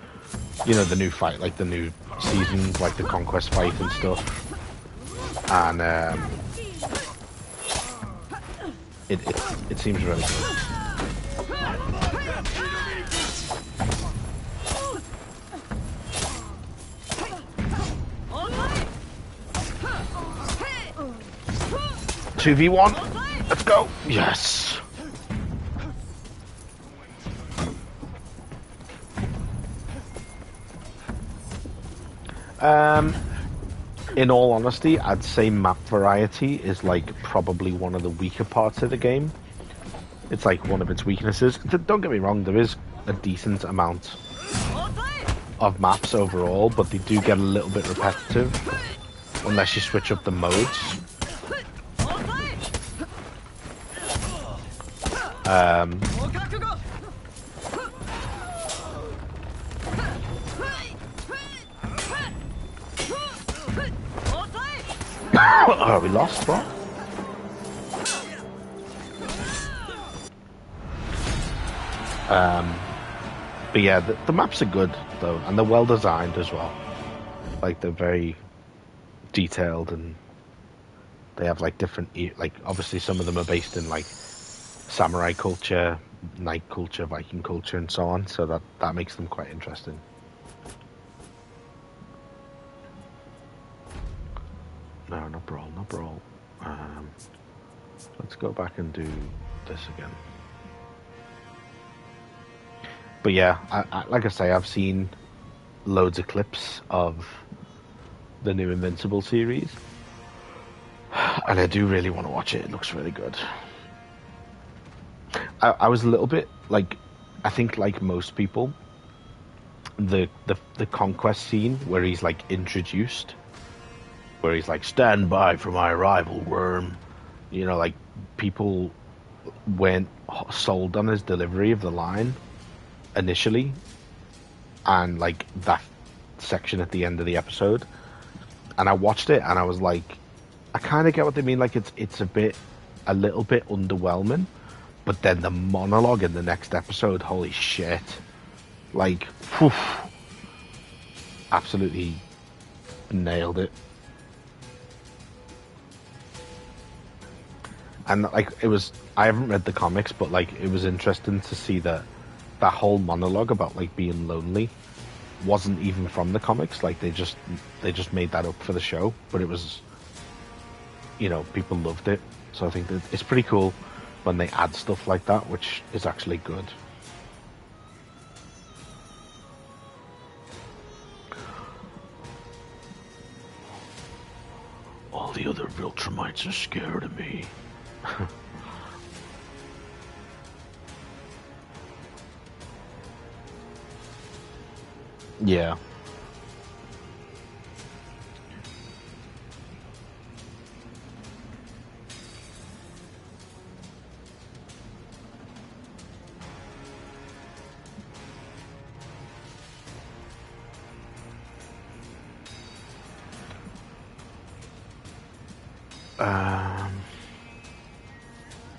the new fight, like the new seasons, like the conquest fight and stuff, and it seems really good. 2v1. Let's go. Yes. In all honesty, I'd say map variety is like probably one of the weaker parts of the game. It's like one of its weaknesses. Don't get me wrong, there is a decent amount of maps overall, but they do get a little bit repetitive unless you switch up the modes. Oh, we lost, what? But yeah, the maps are good though, and they're well designed as well. Like they're very detailed, and they have like different, like obviously some of them are based in like samurai culture, knight culture, Viking culture, and so on. So that makes them quite interesting. No, not brawl, not brawl. Let's go back and do this again. But yeah, I like I say, I've seen loads of clips of the new Invincible series, and I do really want to watch it. It looks really good. I was a little bit like, I think like most people, the conquest scene where he's like introduced, where he's like, "Stand by for my arrival, worm." You know, like people weren't sold on his delivery of the line initially, and like that section at the end of the episode, and I watched it and I was like, I kind of get what they mean. Like it's a little bit underwhelming, but then the monologue in the next episode, holy shit! Like, whew, absolutely nailed it. And like it was, I haven't read the comics, but like it was interesting to see that whole monologue about like being lonely wasn't even from the comics. Like they just made that up for the show, but it was, people loved it. So I think that it's pretty cool when they add stuff like that, which is actually good. All the other Viltrumites are scared of me. Yeah.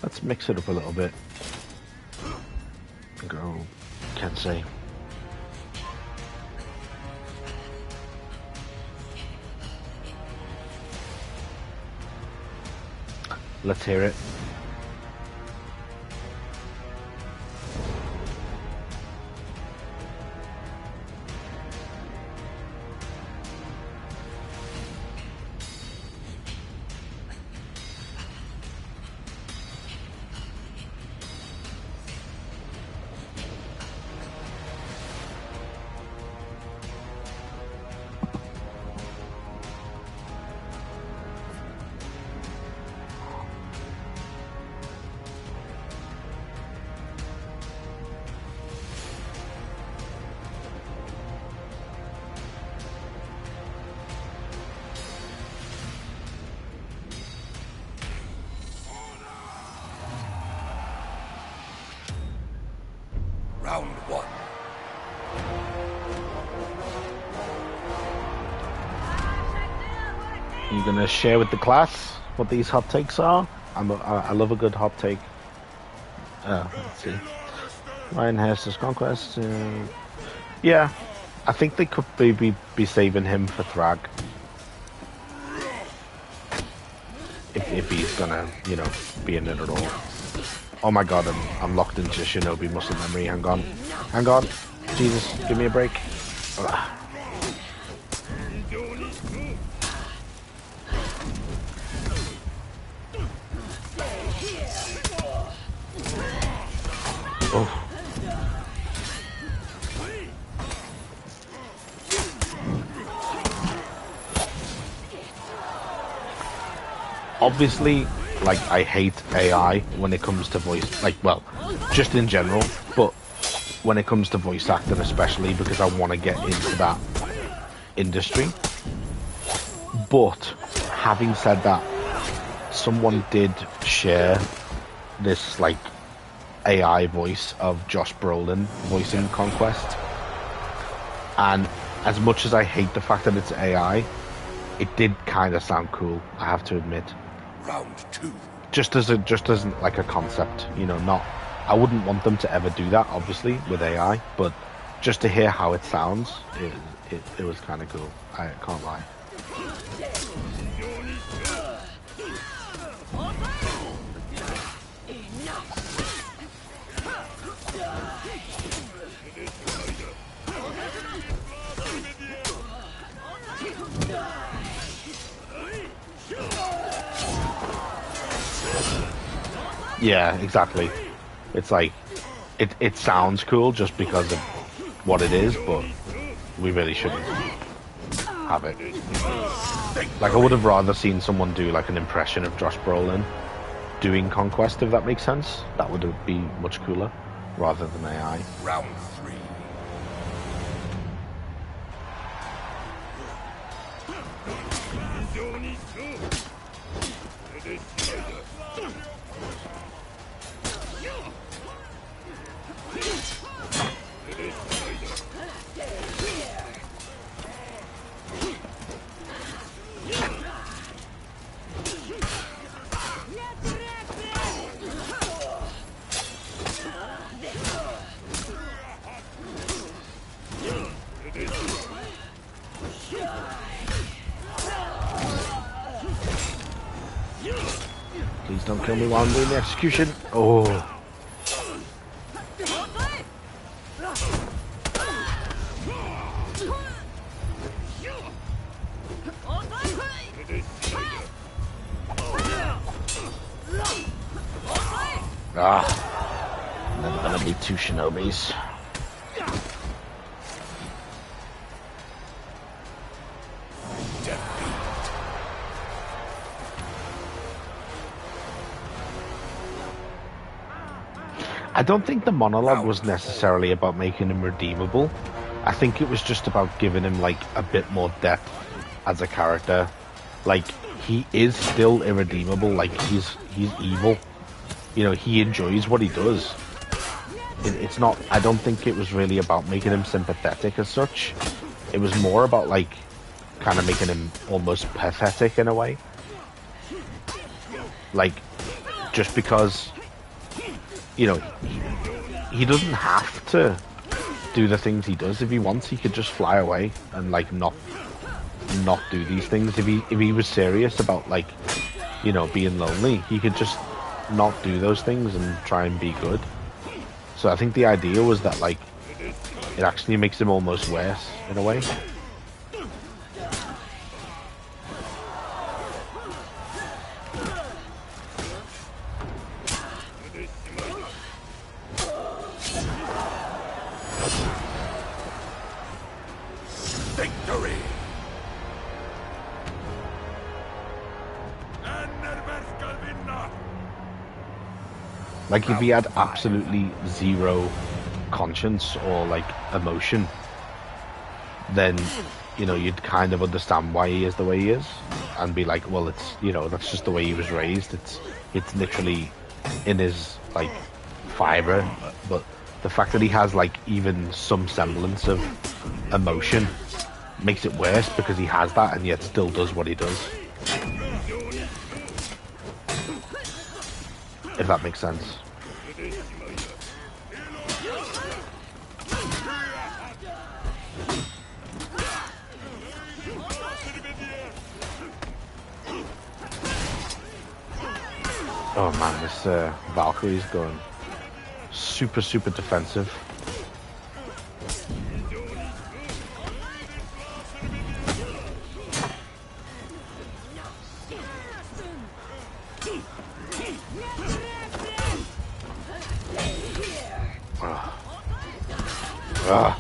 Let's mix it up a little bit. Go, can't say. Let's hear it. Round one. You gonna share with the class what these hot takes are? I love a good hot take. Let's see. Ryan Hurst's Conquest. Yeah, I think they could maybe be saving him for Thrag. If he's gonna, you know, be in it at all. Oh my god, I'm locked into Shinobi muscle memory. Hang on. Hang on. Jesus, give me a break. Ugh. Oh. Obviously, like, I hate AI when it comes to voice, like, well, just in general, but when it comes to voice acting especially, because I want to get into that industry. But, having said that, someone did share this, like, AI voice of Josh Brolin voicing Conquest. And as much as I hate the fact that it's AI, it did kind of sound cool, I have to admit. Round two. Just as like a concept, you know, not, I wouldn't want them to ever do that, obviously, with AI, but just to hear how it sounds, it was kind of cool. I can't lie. Yeah, exactly. It's like, it sounds cool just because of what it is, but we really shouldn't have it. Like, I would have rather seen someone do like an impression of Josh Brolin doing Conquest, if that makes sense. That would be much cooler, rather than AI. Round three. Please don't kill me while I'm doing the execution. Oh. Ah. Never gonna be two Shinobis. I don't think the monologue was necessarily about making him redeemable. I think it was just about giving him like a bit more depth as a character. Like, he is still irredeemable, like he's evil. You know, he enjoys what he does. It's not, I don't think it was really about making him sympathetic as such. It was more about like kind of making him almost pathetic in a way. Like, just because, you know, he doesn't have to do the things he does. If he wants, he could just fly away and like not do these things. If he was serious about like being lonely. He could just not do those things and try and be good. So I think the idea was that, like, it actually makes him almost worse in a way. Victory! Like, if he had absolutely zero conscience or, like, emotion, then, you'd kind of understand why he is the way he is, and be like, well, it's, that's just the way he was raised. It's literally in his, like, fiber. But the fact that he has, like, even some semblance of emotion makes it worse, because he has that and yet still does what he does. If that makes sense. Oh man, this Valkyrie's going super defensive. Ah.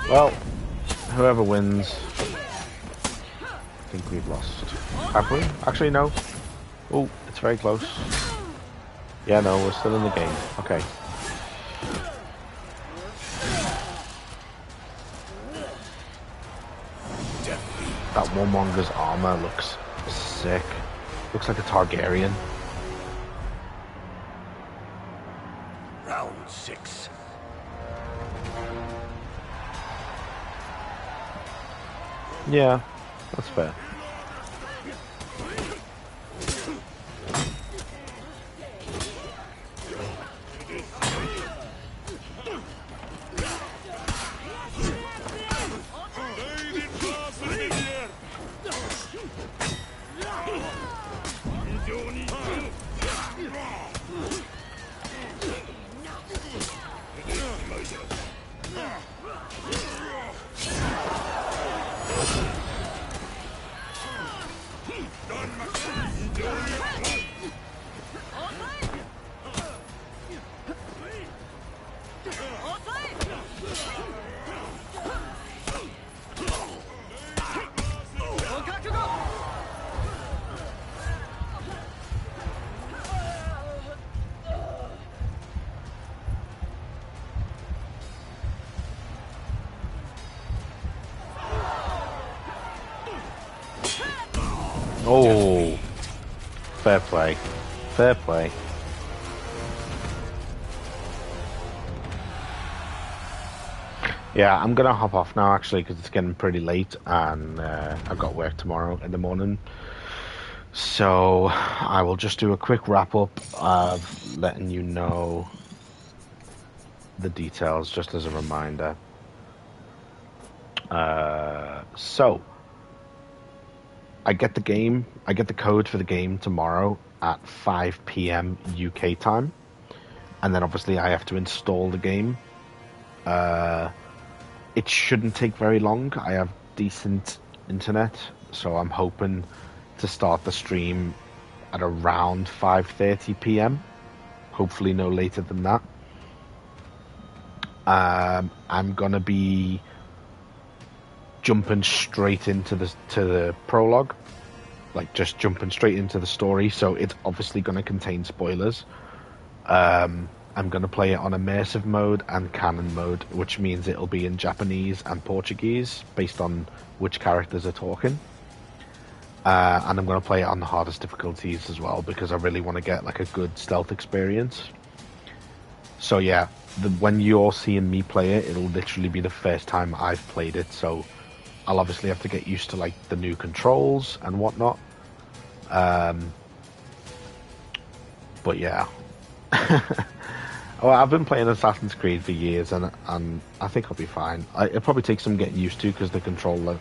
Well, whoever wins, I think we've lost. Have we? Actually, no. Oh, it's very close. Yeah, no, we're still in the game. Okay. That Warmonger's armor looks sick. Looks like a Targaryen. Round 6. Yeah, that's fair. Oh, fair play. Fair play. Yeah, I'm gonna hop off now actually because it's getting pretty late and I've got work tomorrow in the morning. So I will just do a quick wrap up of letting you know the details just as a reminder. So I get the code for the game tomorrow at 5 p.m. UK time, and then obviously I have to install the game. It shouldn't take very long. I have decent internet, so I'm hoping to start the stream at around 5:30 p.m. Hopefully no later than that. I'm gonna be jumping straight into the prologue, like just jumping straight into the story. So it's obviously going to contain spoilers. I'm going to play it on immersive mode and canon mode, which means it'll be in Japanese and Portuguese based on which characters are talking. And I'm going to play it on the hardest difficulties as well because I really want to get like a good stealth experience. So yeah, when you're seeing me play it, it'll literally be the first time I've played it, so I'll obviously have to get used to like the new controls and whatnot. But yeah. Oh, I've been playing Assassin's Creed for years, and I think I'll be fine. It'll probably take some getting used to because the control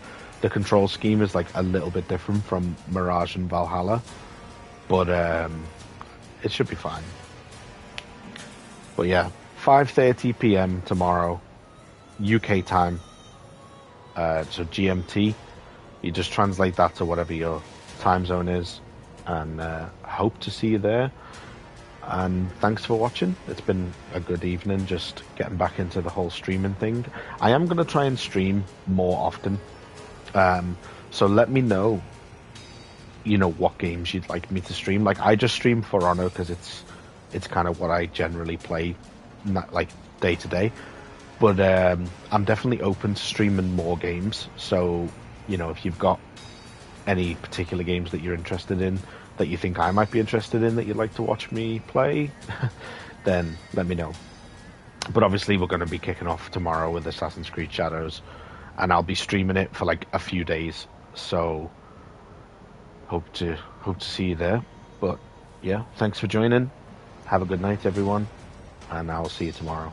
scheme is like a little bit different from Mirage and Valhalla, but it should be fine. But yeah, 5:30 p.m. tomorrow, UK time. So GMT. You just translate that to whatever your time zone is, and hope to see you there. And thanks for watching. It's been a good evening, just getting back into the whole streaming thing. I am going to try and stream more often. So let me know, what games you'd like me to stream. Like, I just stream For Honor because it's kind of what I generally play, not like day to day. But I'm definitely open to streaming more games. So, if you've got any particular games that you're interested in, that you think I might be interested in, that you'd like to watch me play, then let me know. But obviously we're going to be kicking off tomorrow with Assassin's Creed Shadows, and I'll be streaming it for like a few days, so hope to see you there. But yeah, thanks for joining. Have a good night, everyone, and I'll see you tomorrow.